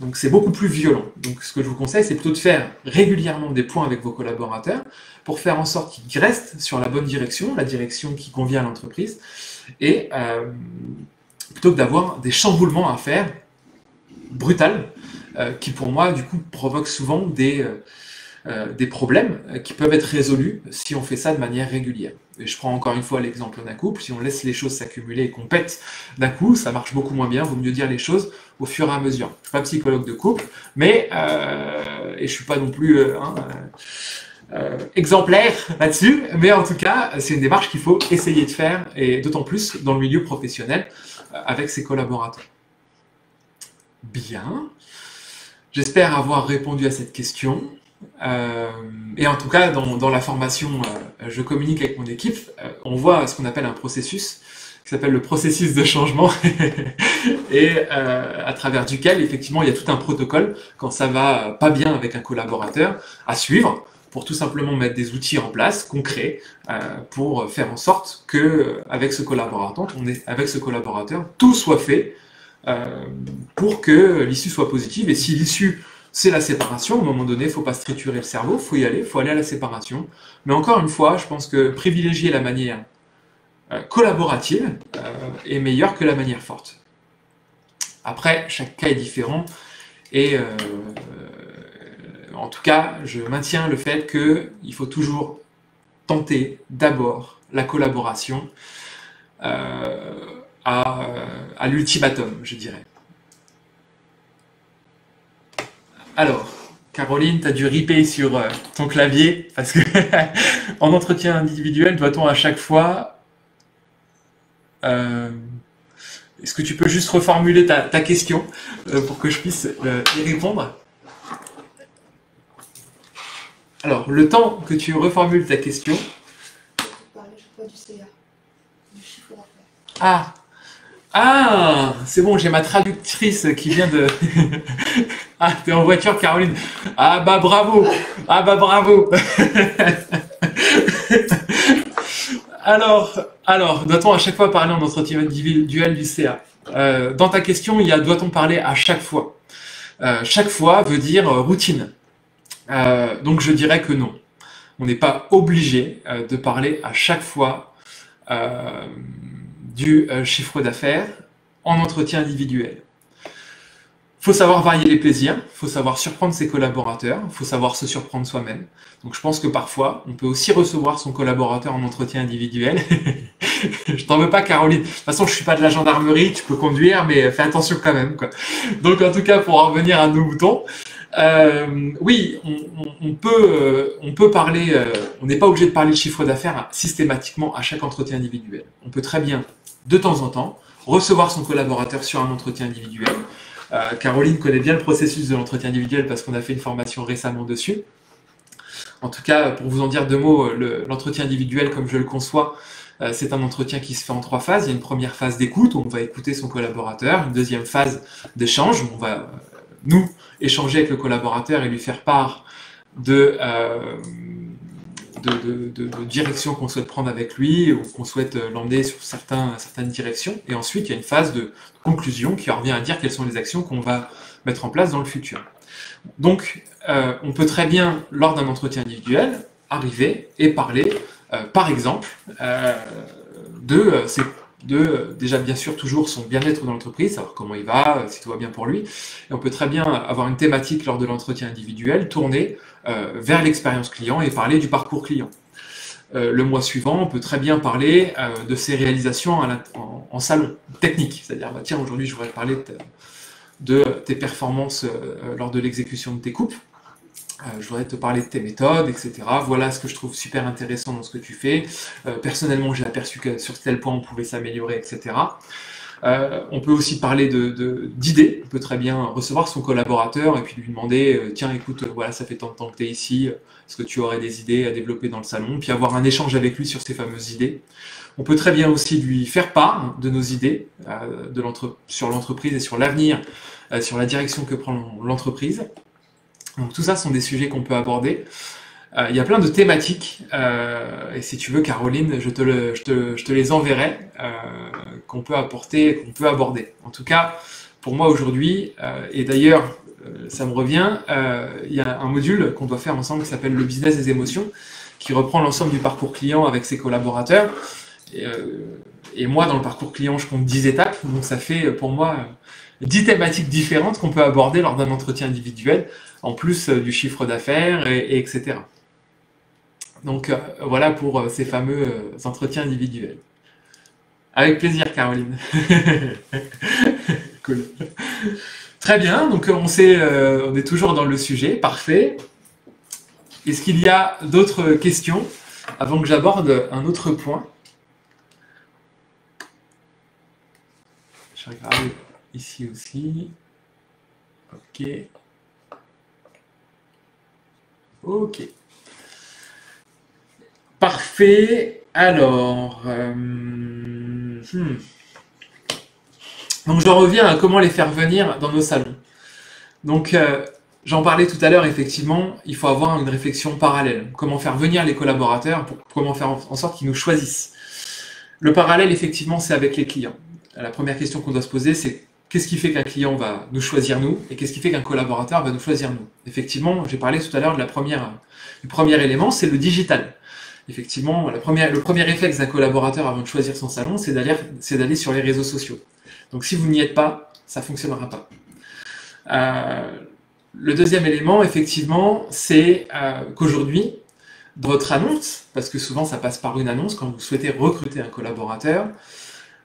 Donc c'est beaucoup plus violent. Donc ce que je vous conseille, c'est plutôt de faire régulièrement des points avec vos collaborateurs pour faire en sorte qu'ils restent sur la bonne direction, la direction qui convient à l'entreprise, et plutôt que d'avoir des chamboulements à faire brutales, qui pour moi du coup provoquent souvent des problèmes qui peuvent être résolus si on fait ça de manière régulière. Et je prends encore une fois l'exemple d'un couple, si on laisse les choses s'accumuler et qu'on pète d'un coup, ça marche beaucoup moins bien, il vaut mieux dire les choses au fur et à mesure. Je ne suis pas psychologue de couple, mais, et je ne suis pas non plus exemplaire là-dessus, mais en tout cas, c'est une démarche qu'il faut essayer de faire, et d'autant plus dans le milieu professionnel, avec ses collaborateurs. Bien, j'espère avoir répondu à cette question. Et en tout cas, dans la formation Je communique avec mon équipe, on voit ce qu'on appelle un processus qui s'appelle le processus de changement et à travers duquel effectivement il y a tout un protocole quand ça va pas bien avec un collaborateur à suivre pour tout simplement mettre des outils en place concrets pour faire en sorte que avec ce collaborateur tout soit fait pour que l'issue soit positive. Et si l'issue c'est la séparation, à un moment donné, il ne faut pas se triturer le cerveau, il faut y aller, il faut aller à la séparation. Mais encore une fois, je pense que privilégier la manière collaborative est meilleure que la manière forte. Après, chaque cas est différent et en tout cas, je maintiens le fait qu'il faut toujours tenter d'abord la collaboration à l'ultimatum, je dirais. Alors, Caroline, tu as dû riper sur ton clavier parce que en entretien individuel, doit-on à chaque fois... Est-ce que tu peux juste reformuler ta question pour que je puisse y répondre? Alors, le temps que tu reformules ta question... Du CA, du chiffre d'affaires. Ah, c'est bon, j'ai ma traductrice qui vient de... Ah, t'es en voiture, Caroline. Ah bah bravo. Ah bah bravo. Alors, doit-on à chaque fois parler en entretien individuel du CA? Dans ta question, il y a doit-on parler à chaque fois? Chaque fois veut dire routine. Donc je dirais que non. On n'est pas obligé de parler à chaque fois du chiffre d'affaires en entretien individuel. Il faut savoir varier les plaisirs, il faut savoir surprendre ses collaborateurs, il faut savoir se surprendre soi-même. Donc je pense que parfois, on peut aussi recevoir son collaborateur en entretien individuel. Je t'en veux pas, Caroline. De toute façon, je suis pas de la gendarmerie, tu peux conduire, mais fais attention quand même, quoi. Donc en tout cas, pour en revenir à nos moutons, oui, on peut parler, on n'est pas obligé de parler de chiffre d'affaires systématiquement à chaque entretien individuel. On peut très bien, de temps en temps, recevoir son collaborateur sur un entretien individuel. Caroline connaît bien le processus de l'entretien individuel parce qu'on a fait une formation récemment dessus. En tout cas, pour vous en dire deux mots, l'entretien individuel, comme je le conçois, c'est un entretien qui se fait en 3 phases. Il y a une première phase d'écoute où on va écouter son collaborateur, une deuxième phase d'échange où on va, nous, échanger avec le collaborateur et lui faire part de directions qu'on souhaite prendre avec lui ou qu'on souhaite l'emmener sur certaines directions. Et ensuite, il y a une phase de conclusion qui revient à dire quelles sont les actions qu'on va mettre en place dans le futur. Donc, on peut très bien, lors d'un entretien individuel, arriver et parler, par exemple, déjà bien sûr toujours son bien-être dans l'entreprise, savoir comment il va, si tout va bien pour lui. Et on peut très bien avoir une thématique lors de l'entretien individuel tournée vers l'expérience client et parler du parcours client. Le mois suivant, on peut très bien parler de ses réalisations en salon, technique. C'est-à-dire, bah, tiens, aujourd'hui, je voudrais parler de tes performances lors de l'exécution de tes coupes. Je voudrais te parler de tes méthodes, etc. Voilà ce que je trouve super intéressant dans ce que tu fais. Personnellement, j'ai aperçu que sur tel point, on pouvait s'améliorer, etc. On peut aussi parler d'idées. On peut très bien recevoir son collaborateur et puis lui demander tiens, écoute, voilà, ça fait tant de temps que tu es ici, est-ce que tu aurais des idées à développer dans le salon? Puis avoir un échange avec lui sur ces fameuses idées. On peut très bien aussi lui faire part de nos idées sur l'entreprise et sur l'avenir, sur la direction que prend l'entreprise. Donc tout ça sont des sujets qu'on peut aborder. Il y a plein de thématiques, et si tu veux, Caroline, je te les enverrai, qu'on peut apporter, qu'on peut aborder. En tout cas, pour moi aujourd'hui, et d'ailleurs, ça me revient, il y a un module qu'on doit faire ensemble qui s'appelle le business des émotions, qui reprend l'ensemble du parcours client avec ses collaborateurs. Et moi, dans le parcours client, je compte 10 étapes, donc ça fait pour moi 10 thématiques différentes qu'on peut aborder lors d'un entretien individuel, en plus du chiffre d'affaires, etc. Donc voilà pour ces fameux entretiens individuels. Avec plaisir, Caroline. Cool. Très bien, donc on est toujours dans le sujet, parfait. Est-ce qu'il y a d'autres questions avant que j'aborde un autre point? Je regarde ici aussi. Ok. Ok. Parfait. Alors, donc j'en reviens à comment les faire venir dans nos salons. Donc, j'en parlais tout à l'heure, effectivement, il faut avoir une réflexion parallèle. Comment faire venir les collaborateurs, comment faire en sorte qu'ils nous choisissent. Le parallèle, effectivement, c'est avec les clients. La première question qu'on doit se poser, c'est qu'est-ce qui fait qu'un client va nous choisir nous et qu'est-ce qui fait qu'un collaborateur va nous choisir nous. Effectivement, j'ai parlé tout à l'heure du premier élément, c'est le digital. effectivement, le premier réflexe d'un collaborateur avant de choisir son salon, c'est d'aller sur les réseaux sociaux. Donc si vous n'y êtes pas, ça ne fonctionnera pas. Le deuxième élément, effectivement, c'est qu'aujourd'hui, dans votre annonce, parce que souvent ça passe par une annonce, quand vous souhaitez recruter un collaborateur,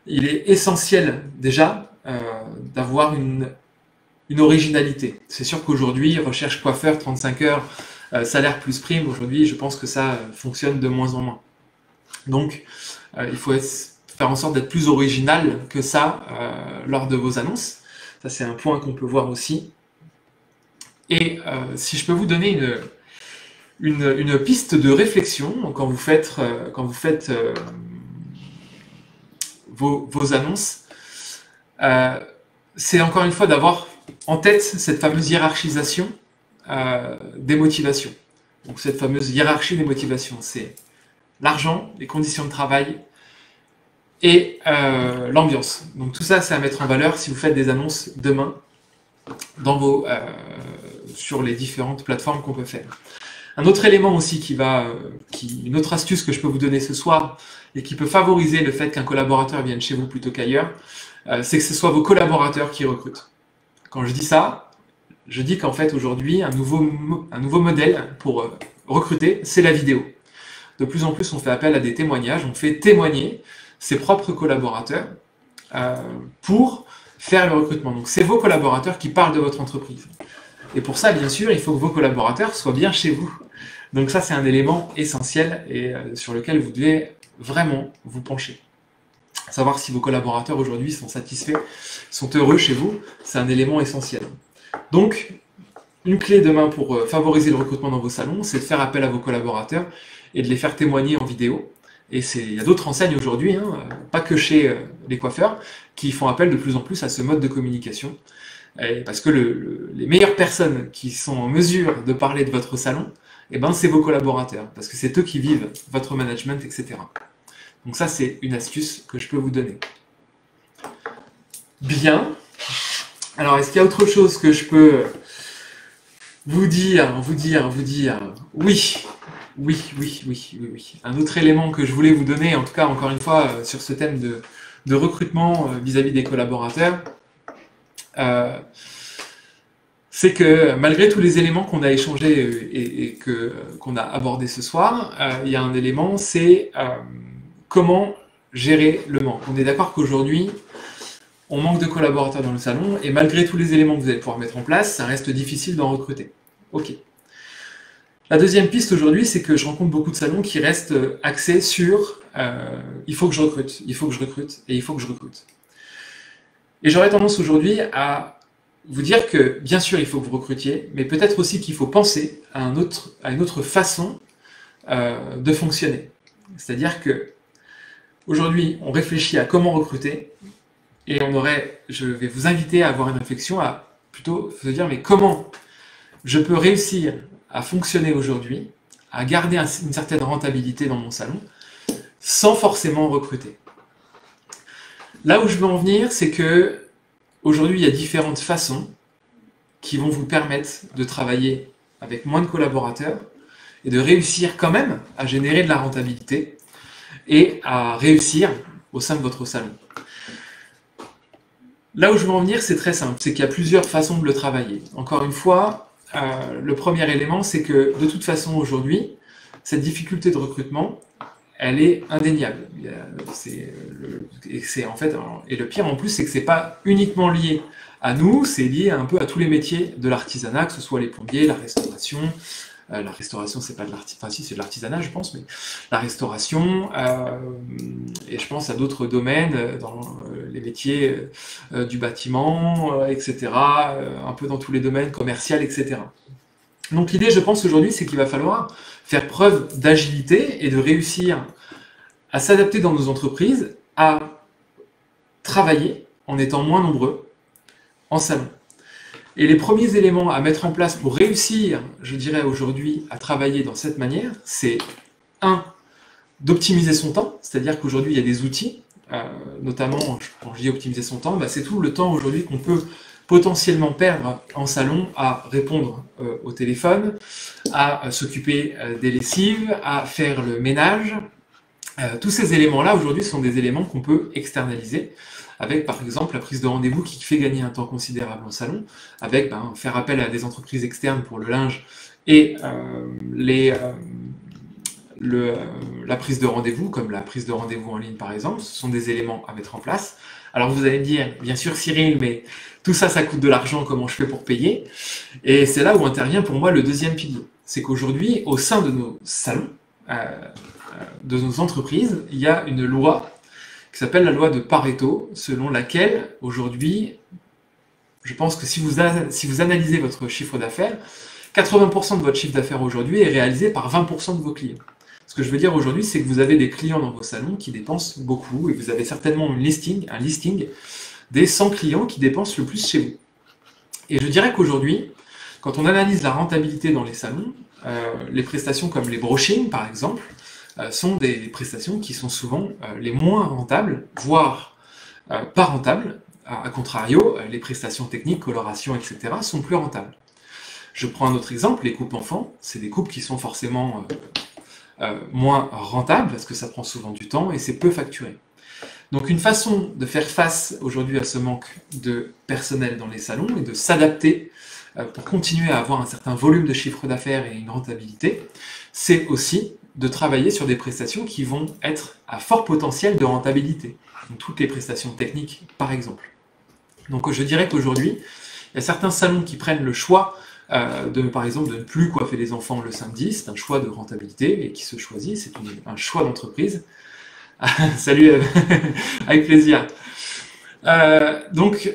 il est essentiel déjà d'avoir une originalité. C'est sûr qu'aujourd'hui, recherche coiffeur, 35 heures, salaire plus prime, aujourd'hui, je pense que ça fonctionne de moins en moins. Donc, il faut faire en sorte d'être plus original que ça lors de vos annonces. Ça, c'est un point qu'on peut voir aussi. Et si je peux vous donner une piste de réflexion quand vous faites, vos annonces, c'est encore une fois d'avoir en tête cette fameuse hiérarchisation des motivations. Donc cette fameuse hiérarchie des motivations, c'est l'argent, les conditions de travail et l'ambiance. Donc tout ça, c'est à mettre en valeur si vous faites des annonces demain dans sur les différentes plateformes qu'on peut faire. Un autre élément aussi une autre astuce que je peux vous donner ce soir et qui peut favoriser le fait qu'un collaborateur vienne chez vous plutôt qu'ailleurs, c'est que ce soit vos collaborateurs qui recrutent. Quand je dis ça, je dis qu'en fait aujourd'hui, un nouveau modèle pour recruter, c'est la vidéo. De plus en plus, on fait appel à des témoignages, on fait témoigner ses propres collaborateurs pour faire le recrutement. Donc c'est vos collaborateurs qui parlent de votre entreprise. Et pour ça, bien sûr, il faut que vos collaborateurs soient bien chez vous. Donc ça, c'est un élément essentiel et sur lequel vous devez vraiment vous pencher. Savoir si vos collaborateurs aujourd'hui sont satisfaits, sont heureux chez vous, c'est un élément essentiel. Donc, une clé demain pour favoriser le recrutement dans vos salons, c'est de faire appel à vos collaborateurs et de les faire témoigner en vidéo. Et il y a d'autres enseignes aujourd'hui, pas que chez les coiffeurs, qui font appel de plus en plus à ce mode de communication. Parce que les meilleures personnes qui sont en mesure de parler de votre salon, c'est vos collaborateurs, parce que c'est eux qui vivent votre management, etc. Donc ça, c'est une astuce que je peux vous donner. Bien. Alors, est-ce qu'il y a autre chose que je peux vous dire? Oui. Un autre élément que je voulais vous donner, en tout cas, encore une fois, sur ce thème de recrutement vis-à-vis des collaborateurs, c'est que malgré tous les éléments qu'on a échangés et qu'on a abordés ce soir, il y a un élément, c'est comment gérer le manque. On est d'accord qu'aujourd'hui, on manque de collaborateurs dans le salon, et malgré tous les éléments que vous allez pouvoir mettre en place, ça reste difficile d'en recruter. Ok. La deuxième piste aujourd'hui, c'est que je rencontre beaucoup de salons qui restent axés sur il faut que je recrute, et il faut que je recrute. Et j'aurais tendance aujourd'hui à vous dire que, bien sûr, il faut que vous recrutiez, mais peut-être aussi qu'il faut penser à une autre façon de fonctionner. C'est-à-dire que aujourd'hui, on réfléchit à comment recruter, et je vais vous inviter à avoir une réflexion à plutôt se dire, mais comment je peux réussir à fonctionner aujourd'hui, à garder une certaine rentabilité dans mon salon, sans forcément recruter. Là où je veux en venir, c'est que aujourd'hui, il y a différentes façons qui vont vous permettre de travailler avec moins de collaborateurs et de réussir quand même à générer de la rentabilité et à réussir au sein de votre salon. Là où je veux en venir, c'est très simple, c'est qu'il y a plusieurs façons de le travailler. Encore une fois, le premier élément, c'est que de toute façon aujourd'hui, cette difficulté de recrutement, elle est indéniable. Et le pire en plus, c'est que c'est pas uniquement lié à nous, c'est lié un peu à tous les métiers de l'artisanat, que ce soit les plombiers, la restauration. La restauration, c'est pas de l'artisanat, enfin si, c'est de l'artisanat, je pense, mais la restauration, et je pense à d'autres domaines, dans les métiers du bâtiment, etc., un peu dans tous les domaines commerciaux, etc. Donc l'idée, je pense, aujourd'hui, c'est qu'il va falloir faire preuve d'agilité et de réussir à s'adapter dans nos entreprises, à travailler en étant moins nombreux en salon. Et les premiers éléments à mettre en place pour réussir, je dirais aujourd'hui, à travailler dans cette manière, c'est 1. D'optimiser son temps, c'est-à-dire qu'aujourd'hui, il y a des outils, notamment, quand je dis optimiser son temps, c'est tout le temps aujourd'hui qu'on peut potentiellement perdre en salon à répondre au téléphone, à s'occuper des lessives, à faire le ménage. Tous ces éléments-là, aujourd'hui, sont des éléments qu'on peut externaliser, avec par exemple la prise de rendez-vous qui fait gagner un temps considérable en salon, avec faire appel à des entreprises externes pour le linge et la prise de rendez-vous, comme la prise de rendez-vous en ligne par exemple, ce sont des éléments à mettre en place. Alors vous allez me dire, bien sûr Cyril, mais tout ça, ça coûte de l'argent, comment je fais pour payer? Et c'est là où intervient pour moi le deuxième pilier. C'est qu'aujourd'hui, au sein de nos salons, de nos entreprises, il y a une loi qui s'appelle la loi de Pareto, selon laquelle aujourd'hui, je pense que si vous analysez votre chiffre d'affaires, 80% de votre chiffre d'affaires aujourd'hui est réalisé par 20% de vos clients. Ce que je veux dire aujourd'hui, c'est que vous avez des clients dans vos salons qui dépensent beaucoup et vous avez certainement un listing des 100 clients qui dépensent le plus chez vous. Et je dirais qu'aujourd'hui, quand on analyse la rentabilité dans les salons, les prestations comme les brochings, par exemple, sont des prestations qui sont souvent les moins rentables, voire pas rentables. A contrario, les prestations techniques, coloration, etc. sont plus rentables. Je prends un autre exemple, les coupes enfants, c'est des coupes qui sont forcément moins rentables parce que ça prend souvent du temps et c'est peu facturé. Donc une façon de faire face aujourd'hui à ce manque de personnel dans les salons et de s'adapter pour continuer à avoir un certain volume de chiffre d'affaires et une rentabilité, c'est aussi de travailler sur des prestations qui vont être à fort potentiel de rentabilité. Donc toutes les prestations techniques, par exemple. Donc je dirais qu'aujourd'hui, il y a certains salons qui prennent le choix par exemple, de ne plus coiffer les enfants le samedi. C'est un choix de rentabilité et qui se choisit, c'est un choix d'entreprise. Salut, avec plaisir. Donc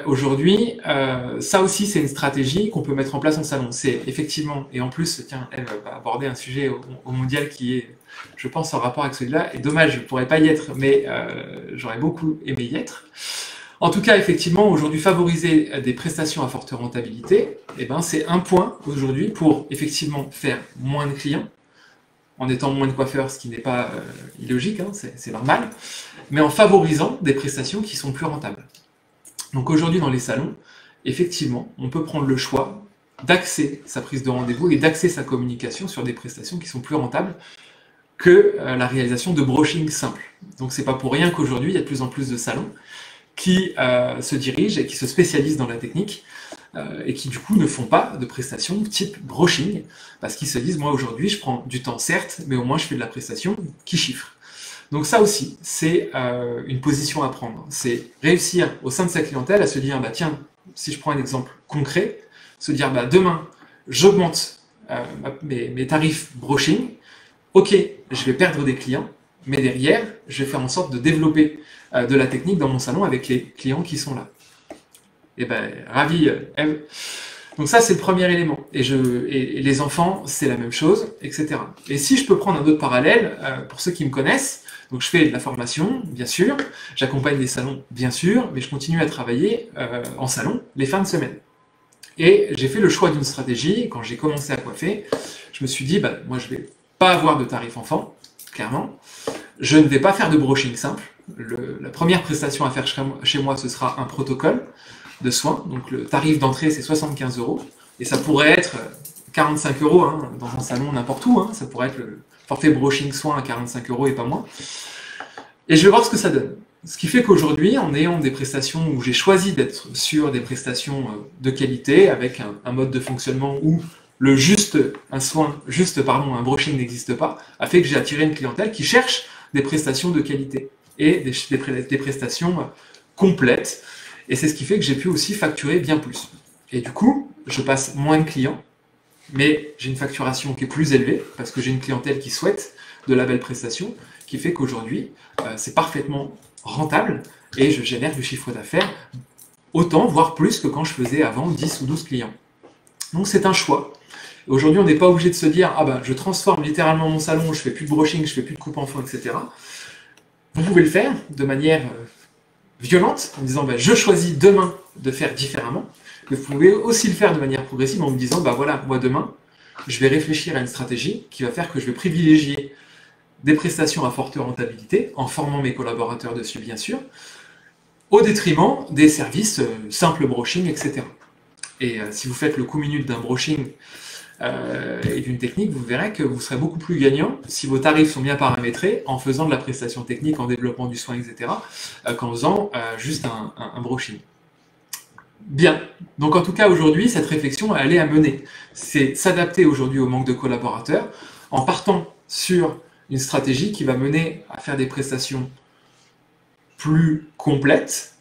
aujourd'hui, ça aussi c'est une stratégie qu'on peut mettre en place en salon. C'est effectivement, et en plus, tiens, elle va aborder un sujet au mondial qui est, je pense, en rapport avec celui-là. Et dommage, je ne pourrais pas y être, mais j'aurais beaucoup aimé y être. En tout cas, effectivement, aujourd'hui, favoriser des prestations à forte rentabilité, c'est un point aujourd'hui pour effectivement faire moins de clients, en étant moins de coiffeurs, ce qui n'est pas illogique, hein, c'est normal, mais en favorisant des prestations qui sont plus rentables. Donc aujourd'hui, dans les salons, effectivement, on peut prendre le choix d'axer sa prise de rendez-vous et d'axer sa communication sur des prestations qui sont plus rentables que la réalisation de broching simple. Donc c'est pas pour rien qu'aujourd'hui, il y a de plus en plus de salons qui se dirigent et qui se spécialisent dans la technique et qui du coup ne font pas de prestations type broching parce qu'ils se disent moi aujourd'hui je prends du temps certes mais au moins je fais de la prestation qui chiffre. Donc ça aussi c'est une position à prendre, c'est réussir au sein de sa clientèle à se dire bah tiens, si je prends un exemple concret, se dire bah demain j'augmente mes tarifs broching, ok je vais perdre des clients mais derrière je vais faire en sorte de développer de la technique dans mon salon avec les clients qui sont là. Et ben ravi Eve. Donc ça c'est le premier élément. Et les enfants c'est la même chose, etc. Et si je peux prendre un autre parallèle, pour ceux qui me connaissent, donc je fais de la formation, bien sûr, j'accompagne des salons, bien sûr, mais je continue à travailler en salon les fins de semaine. Et j'ai fait le choix d'une stratégie, quand j'ai commencé à coiffer, je me suis dit, bah, moi je vais pas avoir de tarif enfant, clairement, je ne vais pas faire de broching simple. La première prestation à faire chez moi, ce sera un protocole de soins. Donc le tarif d'entrée, c'est 75 €. Et ça pourrait être 45 € hein, dans un salon n'importe où. Hein. Ça pourrait être le forfait broching soins à 45 € et pas moins. Et je vais voir ce que ça donne. Ce qui fait qu'aujourd'hui, en ayant des prestations où j'ai choisi d'être sur des prestations de qualité, avec un mode de fonctionnement où un broching n'existe pas, a fait que j'ai attiré une clientèle qui cherche des prestations de qualité et des prestations complètes. Et c'est ce qui fait que j'ai pu aussi facturer bien plus. Et du coup, je passe moins de clients, mais j'ai une facturation qui est plus élevée, parce que j'ai une clientèle qui souhaite de la belle prestation, qui fait qu'aujourd'hui, c'est parfaitement rentable, et je génère du chiffre d'affaires autant, voire plus que quand je faisais avant 10 ou 12 clients. Donc c'est un choix. Aujourd'hui, on n'est pas obligé de se dire « Ah ben, je transforme littéralement mon salon, je fais plus de broching, je fais plus de coupe enfant, etc. » Vous pouvez le faire de manière violente, en disant bah, « Je choisis demain de faire différemment ». Mais vous pouvez aussi le faire de manière progressive en me disant « Bah voilà, moi demain, je vais réfléchir à une stratégie qui va faire que je vais privilégier des prestations à forte rentabilité, en formant mes collaborateurs dessus, bien sûr, au détriment des services simple broching, etc. Et si vous faites le coût minute d'un broching et d'une technique, vous verrez que vous serez beaucoup plus gagnant si vos tarifs sont bien paramétrés en faisant de la prestation technique, en développement du soin, etc., qu'en faisant juste un broching. Bien. Donc en tout cas, aujourd'hui, cette réflexion, elle est à mener. C'est s'adapter aujourd'hui au manque de collaborateurs en partant sur une stratégie qui va mener à faire des prestations plus complètes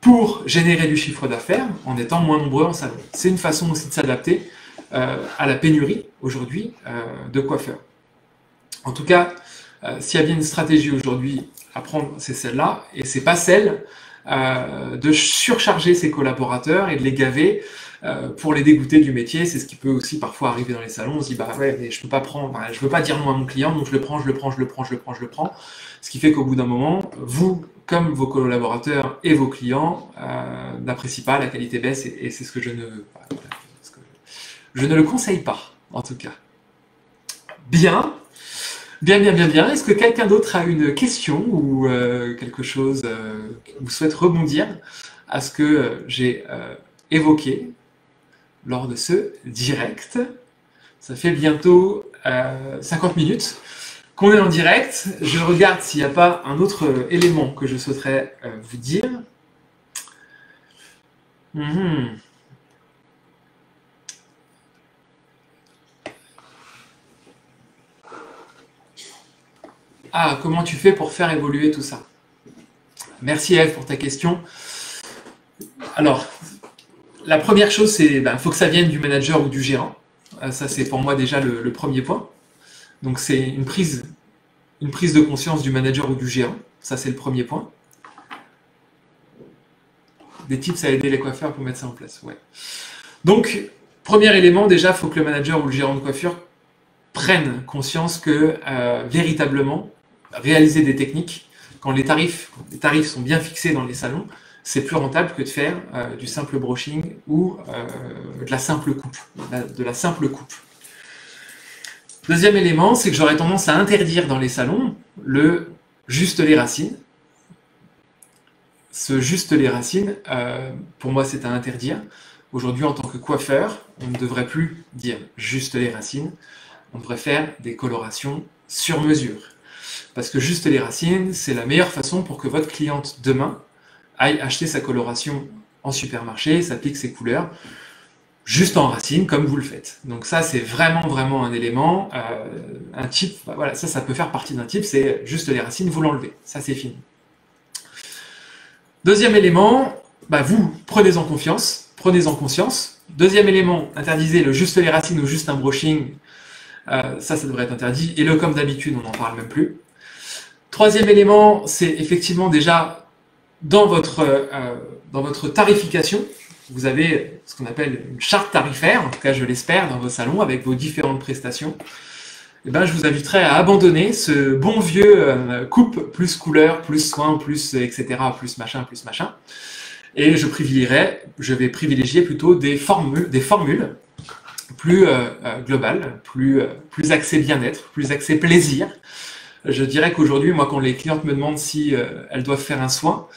pour générer du chiffre d'affaires en étant moins nombreux en salon. C'est une façon aussi de s'adapter à la pénurie aujourd'hui de coiffeurs. En tout cas, s'il y a bien une stratégie aujourd'hui à prendre, c'est celle-là, et c'est pas celle de surcharger ses collaborateurs et de les gaver pour les dégoûter du métier. C'est ce qui peut aussi parfois arriver dans les salons. On se dit bah ouais, mais je peux pas prendre, je veux pas dire non à mon client, donc je le prends. Ce qui fait qu'au bout d'un moment, vous, comme vos collaborateurs et vos clients, n'apprécient pas, la qualité baisse, et c'est ce que je ne veux pas. Je ne le conseille pas, en tout cas. Bien. Est-ce que quelqu'un d'autre a une question ou quelque chose ou souhaite rebondir à ce que j'ai évoqué lors de ce direct? Ça fait bientôt 50 minutes qu'on est en direct. Je regarde s'il n'y a pas un autre élément que je souhaiterais vous dire. Ah, comment tu fais pour faire évoluer tout ça? Merci Eve pour ta question. Alors, la première chose, c'est faut que ça vienne du manager ou du gérant. Ça, c'est pour moi déjà le premier point. Donc, c'est une prise de conscience du manager ou du gérant. Ça, c'est le premier point. Des tips à aider les coiffeurs pour mettre ça en place. Ouais. Donc, premier élément, déjà, il faut que le manager ou le gérant de coiffure prenne conscience que véritablement, réaliser des techniques, quand les tarifs sont bien fixés dans les salons, c'est plus rentable que de faire du simple broching ou de la simple coupe. Deuxième élément, c'est que j'aurais tendance à interdire dans les salons le juste les racines. Ce juste les racines, pour moi, c'est à interdire. Aujourd'hui, en tant que coiffeur, on ne devrait plus dire juste les racines, on devrait faire des colorations sur mesure. Parce que juste les racines, c'est la meilleure façon pour que votre cliente demain aille acheter sa coloration en supermarché, s'applique ses couleurs, juste en racines, comme vous le faites. Donc ça, c'est vraiment un élément, un type, voilà, ça peut faire partie d'un type, c'est juste les racines, vous l'enlevez. Ça, c'est fini. Deuxième élément, vous, prenez-en conscience. Deuxième élément, interdisez le juste les racines ou juste un brushing. Ça devrait être interdit. Et le comme d'habitude, on n'en parle même plus. Troisième élément, c'est effectivement déjà dans votre tarification, vous avez ce qu'on appelle une charte tarifaire, en tout cas je l'espère, dans vos salons, avec vos différentes prestations. Et je vous inviterai à abandonner ce bon vieux coupe, plus couleur, plus soin, plus etc., plus machin. Et je vais privilégier plutôt des formules plus globales, plus axées bien-être, plus axées plaisir. Je dirais qu'aujourd'hui, moi, quand les clientes me demandent si elles doivent faire un soin,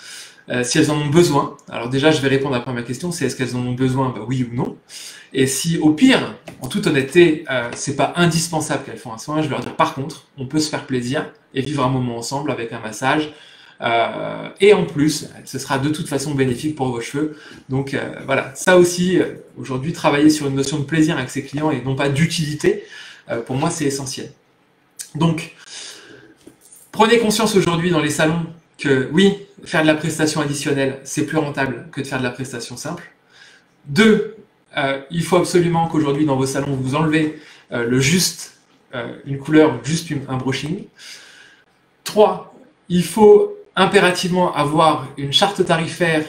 si elles en ont besoin, alors déjà, je vais répondre à la première question, c'est est-ce qu'elles en ont besoin, oui ou non. Et si, au pire, en toute honnêteté, c'est pas indispensable qu'elles font un soin, je vais leur dire, par contre, on peut se faire plaisir et vivre un moment ensemble avec un massage. Et en plus, ce sera de toute façon bénéfique pour vos cheveux. Donc voilà, ça aussi, aujourd'hui, travailler sur une notion de plaisir avec ses clients et non pas d'utilité, pour moi, c'est essentiel. Donc, prenez conscience aujourd'hui dans les salons que oui, faire de la prestation additionnelle, c'est plus rentable que de faire de la prestation simple. 2, il faut absolument qu'aujourd'hui dans vos salons, vous enlevez une couleur, juste un brushing. 3, il faut impérativement avoir une charte tarifaire.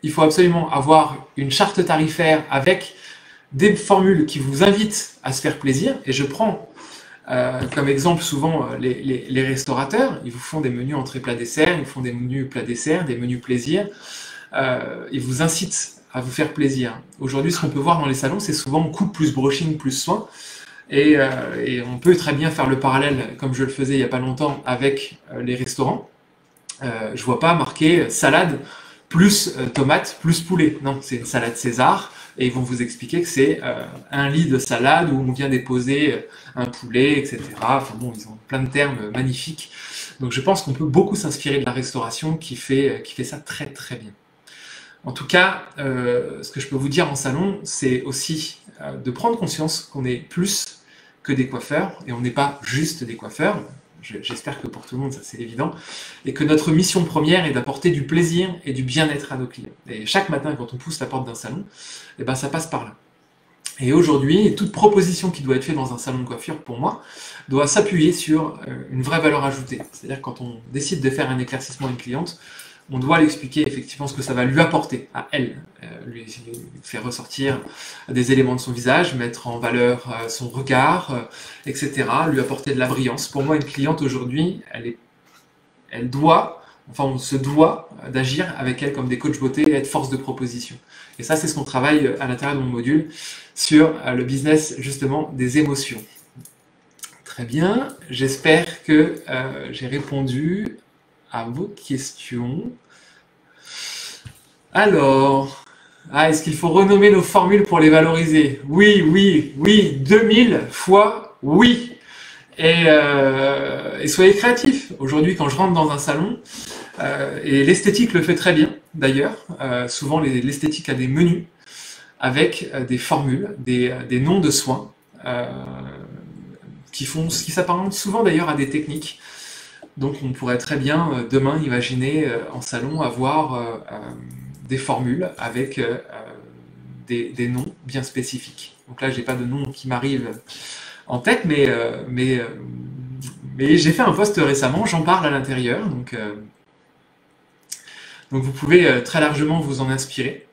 Il faut absolument avoir une charte tarifaire avec des formules qui vous invitent à se faire plaisir. Et je prends comme exemple souvent les restaurateurs. Ils vous font des menus entrée plat dessert, ils vous font des menus plat dessert, des menus plaisir. Ils vous incitent à vous faire plaisir. Aujourd'hui, ce qu'on peut voir dans les salons, c'est souvent coupe plus brushing plus soin. Et on peut très bien faire le parallèle, comme je le faisais il n'y a pas longtemps, avec les restaurants. Je vois pas marqué salade plus tomate plus poulet. Non, c'est une salade César. Et ils vont vous expliquer que c'est un lit de salade où on vient déposer un poulet, etc. Enfin bon, ils ont plein de termes magnifiques. Donc je pense qu'on peut beaucoup s'inspirer de la restauration qui fait ça très très bien. En tout cas, ce que je peux vous dire en salon, c'est aussi de prendre conscience qu'on est plus que des coiffeurs, et on n'est pas juste des coiffeurs. J'espère que pour tout le monde, ça c'est évident, et que notre mission première est d'apporter du plaisir et du bien-être à nos clients. Et chaque matin, quand on pousse la porte d'un salon, eh ben, ça passe par là. Et aujourd'hui, toute proposition qui doit être faite dans un salon de coiffure, pour moi, doit s'appuyer sur une vraie valeur ajoutée. C'est-à-dire quand on décide de faire un éclaircissement à une cliente, on doit lui expliquer effectivement ce que ça va lui apporter à elle, lui faire ressortir des éléments de son visage, mettre en valeur son regard, etc., lui apporter de la brillance. Pour moi, une cliente aujourd'hui, elle doit, enfin on se doit d'agir avec elle comme des coachs beauté et être force de proposition. Et ça, c'est ce qu'on travaille à l'intérieur de mon module sur le business justement des émotions. Très bien, j'espère que j'ai répondu à vos questions. Alors, est-ce qu'il faut renommer nos formules pour les valoriser? Oui, oui, oui, 2000 fois oui. Et soyez créatifs. Aujourd'hui, quand je rentre dans un salon, et l'esthétique le fait très bien d'ailleurs, souvent l'esthétique a des menus avec des formules, des noms de soins, qui s'apparentent souvent d'ailleurs à des techniques. Donc on pourrait très bien demain imaginer en salon avoir des formules avec des noms bien spécifiques. Donc là j'ai pas de nom qui m'arrive en tête, mais j'ai fait un post récemment, j'en parle à l'intérieur, donc vous pouvez très largement vous en inspirer.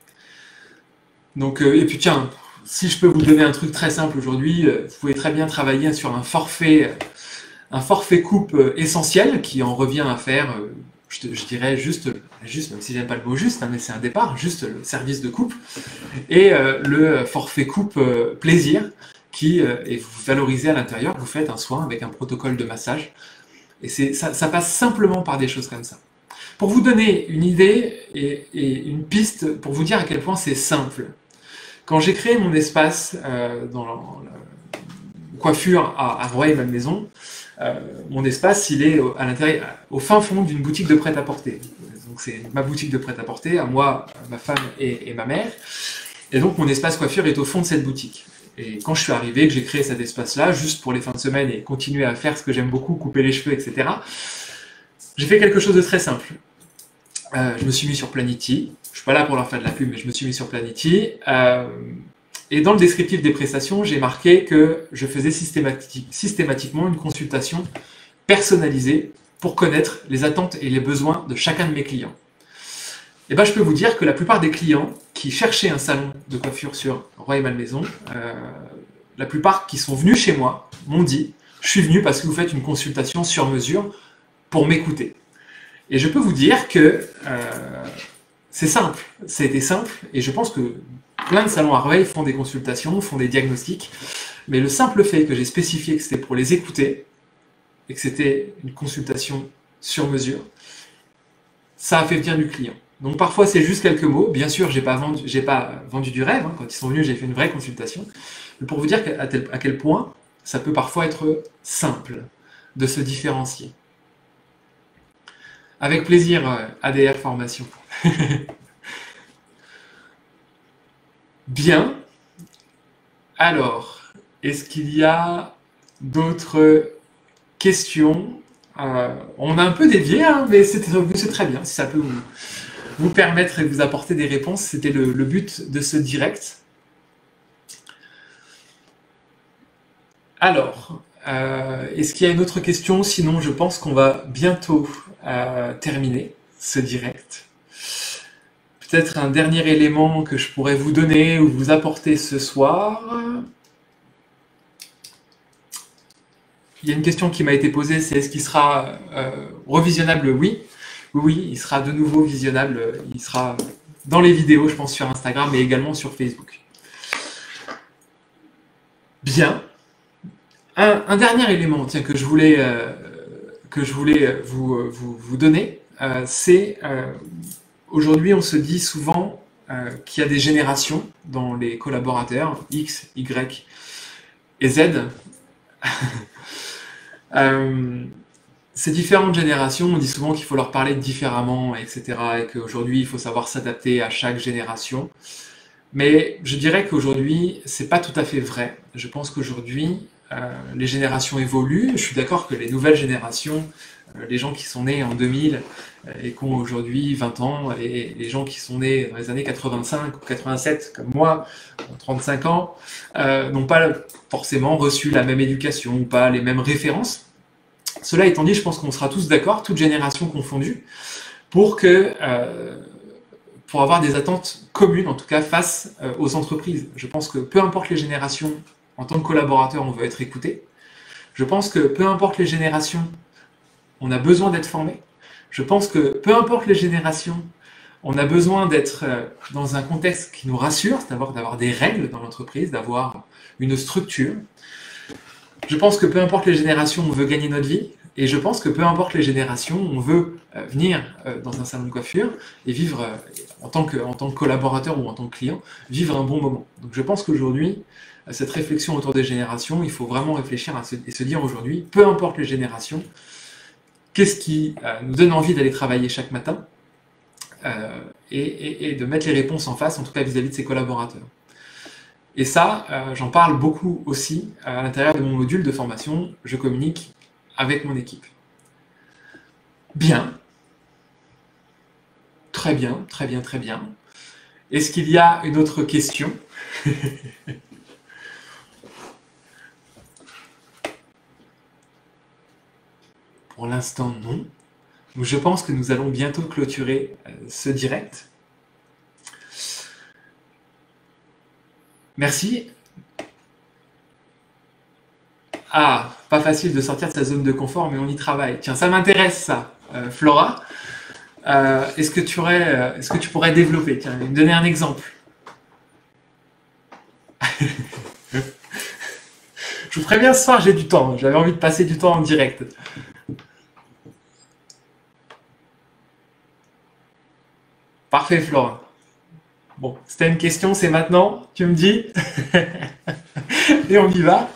Donc, et puis tiens, si je peux vous donner un truc très simple aujourd'hui, vous pouvez très bien travailler sur un forfait coupe essentiel qui en revient à faire, je dirais juste, même si j'aime pas le mot juste, hein, mais c'est un départ, juste le service de coupe, et le forfait coupe plaisir, qui est valorisé à l'intérieur. Vous faites un soin avec un protocole de massage, et ça passe simplement par des choses comme ça. Pour vous donner une idée et une piste, pour vous dire à quel point c'est simple. Quand j'ai créé mon espace dans la coiffure à Rueil-Malmaison, mon espace, il est à l'intérieur, au fin fond d'une boutique de prêt-à-porter. Donc c'est ma boutique de prêt-à-porter, à moi, ma femme et ma mère. Et donc mon espace coiffure est au fond de cette boutique. Et quand je suis arrivé, que j'ai créé cet espace-là, juste pour les fins de semaine et continuer à faire ce que j'aime beaucoup, couper les cheveux, etc., j'ai fait quelque chose de très simple. Je me suis mis sur Planity. Je suis pas là pour leur faire de la pub, mais je me suis mis sur Planity. Et dans le descriptif des prestations, j'ai marqué que je faisais systématiquement une consultation personnalisée pour connaître les attentes et les besoins de chacun de mes clients. Et ben, je peux vous dire que la plupart des clients qui cherchaient un salon de coiffure sur Rueil-Malmaison, la plupart qui sont venus chez moi m'ont dit « Je suis venu parce que vous faites une consultation sur mesure pour m'écouter ». Et je peux vous dire que c'est simple, ça a été simple, et je pense que plein de salons à Rueil font des consultations, font des diagnostics, mais le simple fait que j'ai spécifié que c'était pour les écouter, et que c'était une consultation sur mesure, ça a fait venir du client. Donc parfois c'est juste quelques mots, bien sûr j'ai pas vendu du rêve, hein. Quand ils sont venus j'ai fait une vraie consultation, mais pour vous dire à quel point ça peut parfois être simple de se différencier. Avec plaisir, ADR Formation. Bien. Alors, est-ce qu'il y a d'autres questions? On a un peu dévié, hein, mais c'est très bien. Si ça peut vous permettre et vous apporter des réponses, c'était le but de ce direct. Alors, est-ce qu'il y a une autre question? Sinon, je pense qu'on va bientôt terminer ce direct. Peut-être un dernier élément que je pourrais vous donner ou vous apporter ce soir. Il y a une question qui m'a été posée, c'est est-ce qu'il sera revisionnable? Oui. Oui, il sera de nouveau visionnable. Il sera dans les vidéos, je pense, sur Instagram, mais également sur Facebook. Bien. Un dernier élément, tiens, que je voulais vous donner, aujourd'hui, on se dit souvent qu'il y a des générations dans les collaborateurs, X, Y et Z. Ces différentes générations, on dit souvent qu'il faut leur parler différemment, etc. Et qu'aujourd'hui, il faut savoir s'adapter à chaque génération. Mais je dirais qu'aujourd'hui, c'est pas tout à fait vrai. Je pense qu'aujourd'hui, les générations évoluent. Je suis d'accord que les nouvelles générations, les gens qui sont nés en 2000 et qui ont aujourd'hui 20 ans, et les gens qui sont nés dans les années 85 ou 87, comme moi, ont 35 ans, n'ont pas forcément reçu la même éducation ou pas les mêmes références. Cela étant dit, je pense qu'on sera tous d'accord, toutes générations confondues, pour avoir des attentes communes, en tout cas face aux entreprises. Je pense que peu importe les générations, en tant que collaborateur, on veut être écouté. Je pense que peu importe les générations, on a besoin d'être formé. Je pense que peu importe les générations, on a besoin d'être dans un contexte qui nous rassure, d'avoir des règles dans l'entreprise, d'avoir une structure. Je pense que peu importe les générations, on veut gagner notre vie. Et je pense que peu importe les générations, on veut venir dans un salon de coiffure et vivre, en tant que collaborateur ou en tant que client, vivre un bon moment. Donc je pense qu'aujourd'hui, cette réflexion autour des générations, il faut vraiment réfléchir et se dire aujourd'hui, peu importe les générations, qu'est-ce qui nous donne envie d'aller travailler chaque matin et de mettre les réponses en face, en tout cas vis-à-vis de ses collaborateurs. Et ça, j'en parle beaucoup aussi à l'intérieur de mon module de formation. Je communique avec mon équipe. Bien. Très bien, très bien, très bien. Est-ce qu'il y a une autre question? Pour l'instant, non. Donc, je pense que nous allons bientôt clôturer ce direct. Merci. Ah, pas facile de sortir de sa zone de confort, mais on y travaille. Tiens, ça m'intéresse ça, Flora. Est-ce que tu pourrais développer? Tiens, me donner un exemple. Je vous préviens, ce soir, j'ai du temps. J'avais envie de passer du temps en direct. Parfait, Flora. Bon, c'était une question, c'est maintenant, tu me dis. Et on y va.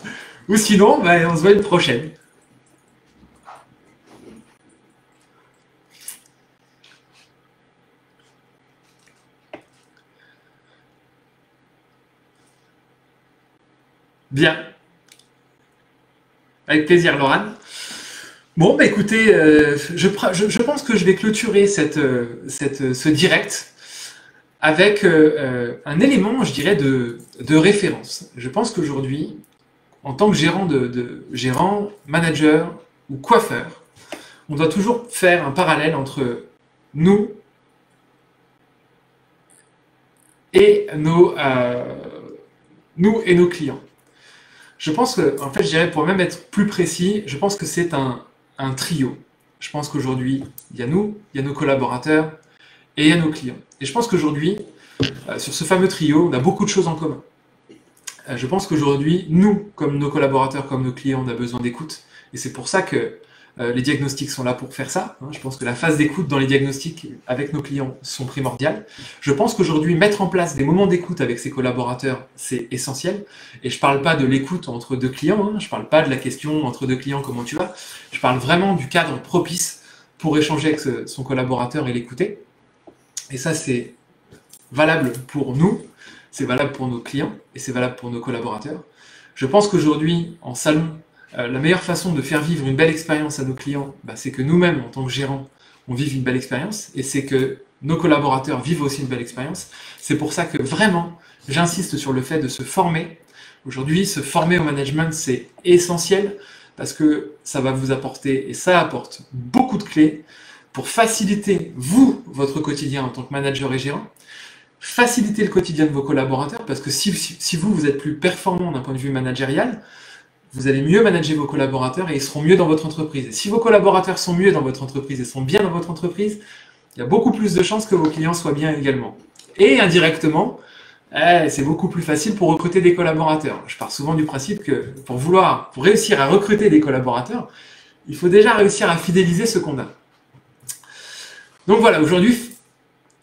Ou sinon, on se voit une prochaine. Bien. Avec plaisir, Laurent. Bon, écoutez, je pense que je vais clôturer ce direct avec un élément, je dirais, de référence. Je pense qu'aujourd'hui, en tant que gérant, manager ou coiffeur, on doit toujours faire un parallèle entre nous et nos clients. Je pense que, en fait, je dirais, pour même être plus précis, je pense que c'est un trio. Je pense qu'aujourd'hui, il y a nous, il y a nos collaborateurs et il y a nos clients. Et je pense qu'aujourd'hui, sur ce fameux trio, on a beaucoup de choses en commun. Je pense qu'aujourd'hui, nous, comme nos collaborateurs, comme nos clients, on a besoin d'écoute. Et c'est pour ça que les diagnostics sont là pour faire ça. Je pense que la phase d'écoute dans les diagnostics avec nos clients sont primordiales. Je pense qu'aujourd'hui, mettre en place des moments d'écoute avec ses collaborateurs, c'est essentiel. Et je ne parle pas de l'écoute entre deux clients, je ne parle pas de la question entre deux clients, comment tu vas. Je parle vraiment du cadre propice pour échanger avec son collaborateur et l'écouter. Et ça, c'est valable pour nous, c'est valable pour nos clients et c'est valable pour nos collaborateurs. Je pense qu'aujourd'hui, en salon, la meilleure façon de faire vivre une belle expérience à nos clients, c'est que nous-mêmes, en tant que gérants, on vive une belle expérience et c'est que nos collaborateurs vivent aussi une belle expérience. C'est pour ça que vraiment, j'insiste sur le fait de se former. Aujourd'hui, se former au management, c'est essentiel parce que ça va vous apporter, et ça apporte beaucoup de clés pour faciliter, votre quotidien en tant que manager et gérant, faciliter le quotidien de vos collaborateurs parce que si vous êtes plus performant d'un point de vue managérial, vous allez mieux manager vos collaborateurs et ils seront mieux dans votre entreprise. Et si vos collaborateurs sont mieux dans votre entreprise et sont bien dans votre entreprise, il y a beaucoup plus de chances que vos clients soient bien également. Et indirectement, c'est beaucoup plus facile pour recruter des collaborateurs. Je pars souvent du principe que pour réussir à recruter des collaborateurs, il faut déjà réussir à fidéliser ceux qu'on a. Donc voilà, aujourd'hui,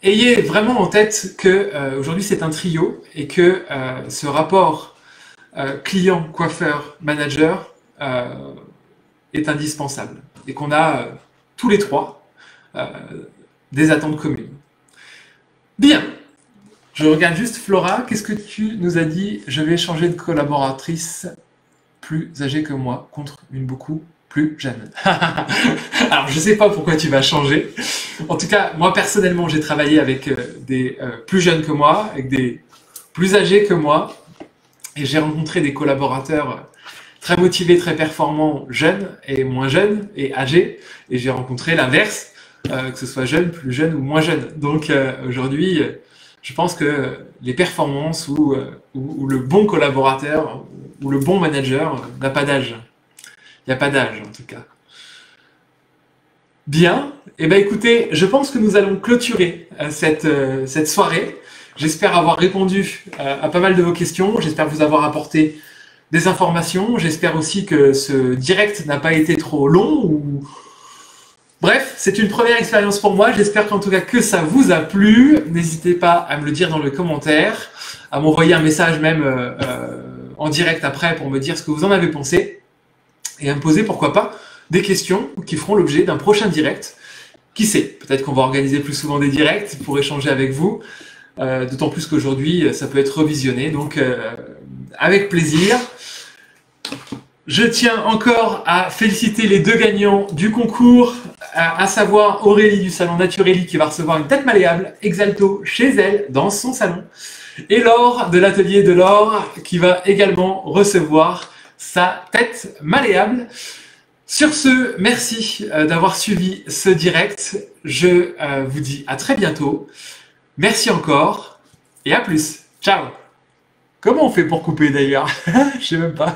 ayez vraiment en tête que aujourd'hui c'est un trio et que ce rapport client, coiffeur, manager est indispensable et qu'on a tous les trois des attentes communes. Bien, je regarde juste Flora, qu'est-ce que tu nous as dit? Je vais changer de collaboratrice plus âgée que moi contre une beaucoup plus jeune. Alors je sais pas pourquoi tu vas changer. En tout cas, moi personnellement, j'ai travaillé avec des plus jeunes que moi, avec des plus âgés que moi, et j'ai rencontré des collaborateurs très motivés, très performants, jeunes et moins jeunes et âgés, et j'ai rencontré l'inverse, que ce soit jeune, plus jeune ou moins jeune. Donc aujourd'hui, je pense que les performances ou le bon collaborateur ou le bon manager n'a pas d'âge. Il n'y a pas d'âge en tout cas. Bien, et ben écoutez, je pense que nous allons clôturer cette soirée. J'espère avoir répondu à pas mal de vos questions, j'espère vous avoir apporté des informations, j'espère aussi que ce direct n'a pas été trop long ou... Bref, c'est une première expérience pour moi, j'espère qu'en tout cas que ça vous a plu. N'hésitez pas à me le dire dans le commentaire, à m'envoyer un message même en direct après pour me dire ce que vous en avez pensé et à me poser pourquoi pas des questions qui feront l'objet d'un prochain direct. Qui sait, peut-être qu'on va organiser plus souvent des directs pour échanger avec vous, d'autant plus qu'aujourd'hui ça peut être revisionné, donc avec plaisir. Je tiens encore à féliciter les deux gagnants du concours, à savoir Aurélie du salon Naturelli qui va recevoir une tête malléable Exalto chez elle dans son salon, et Laure de l'atelier de Laure qui va également recevoir sa tête malléable. Sur ce, merci d'avoir suivi ce direct. Je vous dis à très bientôt. Merci encore et à plus. Ciao. Comment on fait pour couper d'ailleurs? Je sais même pas.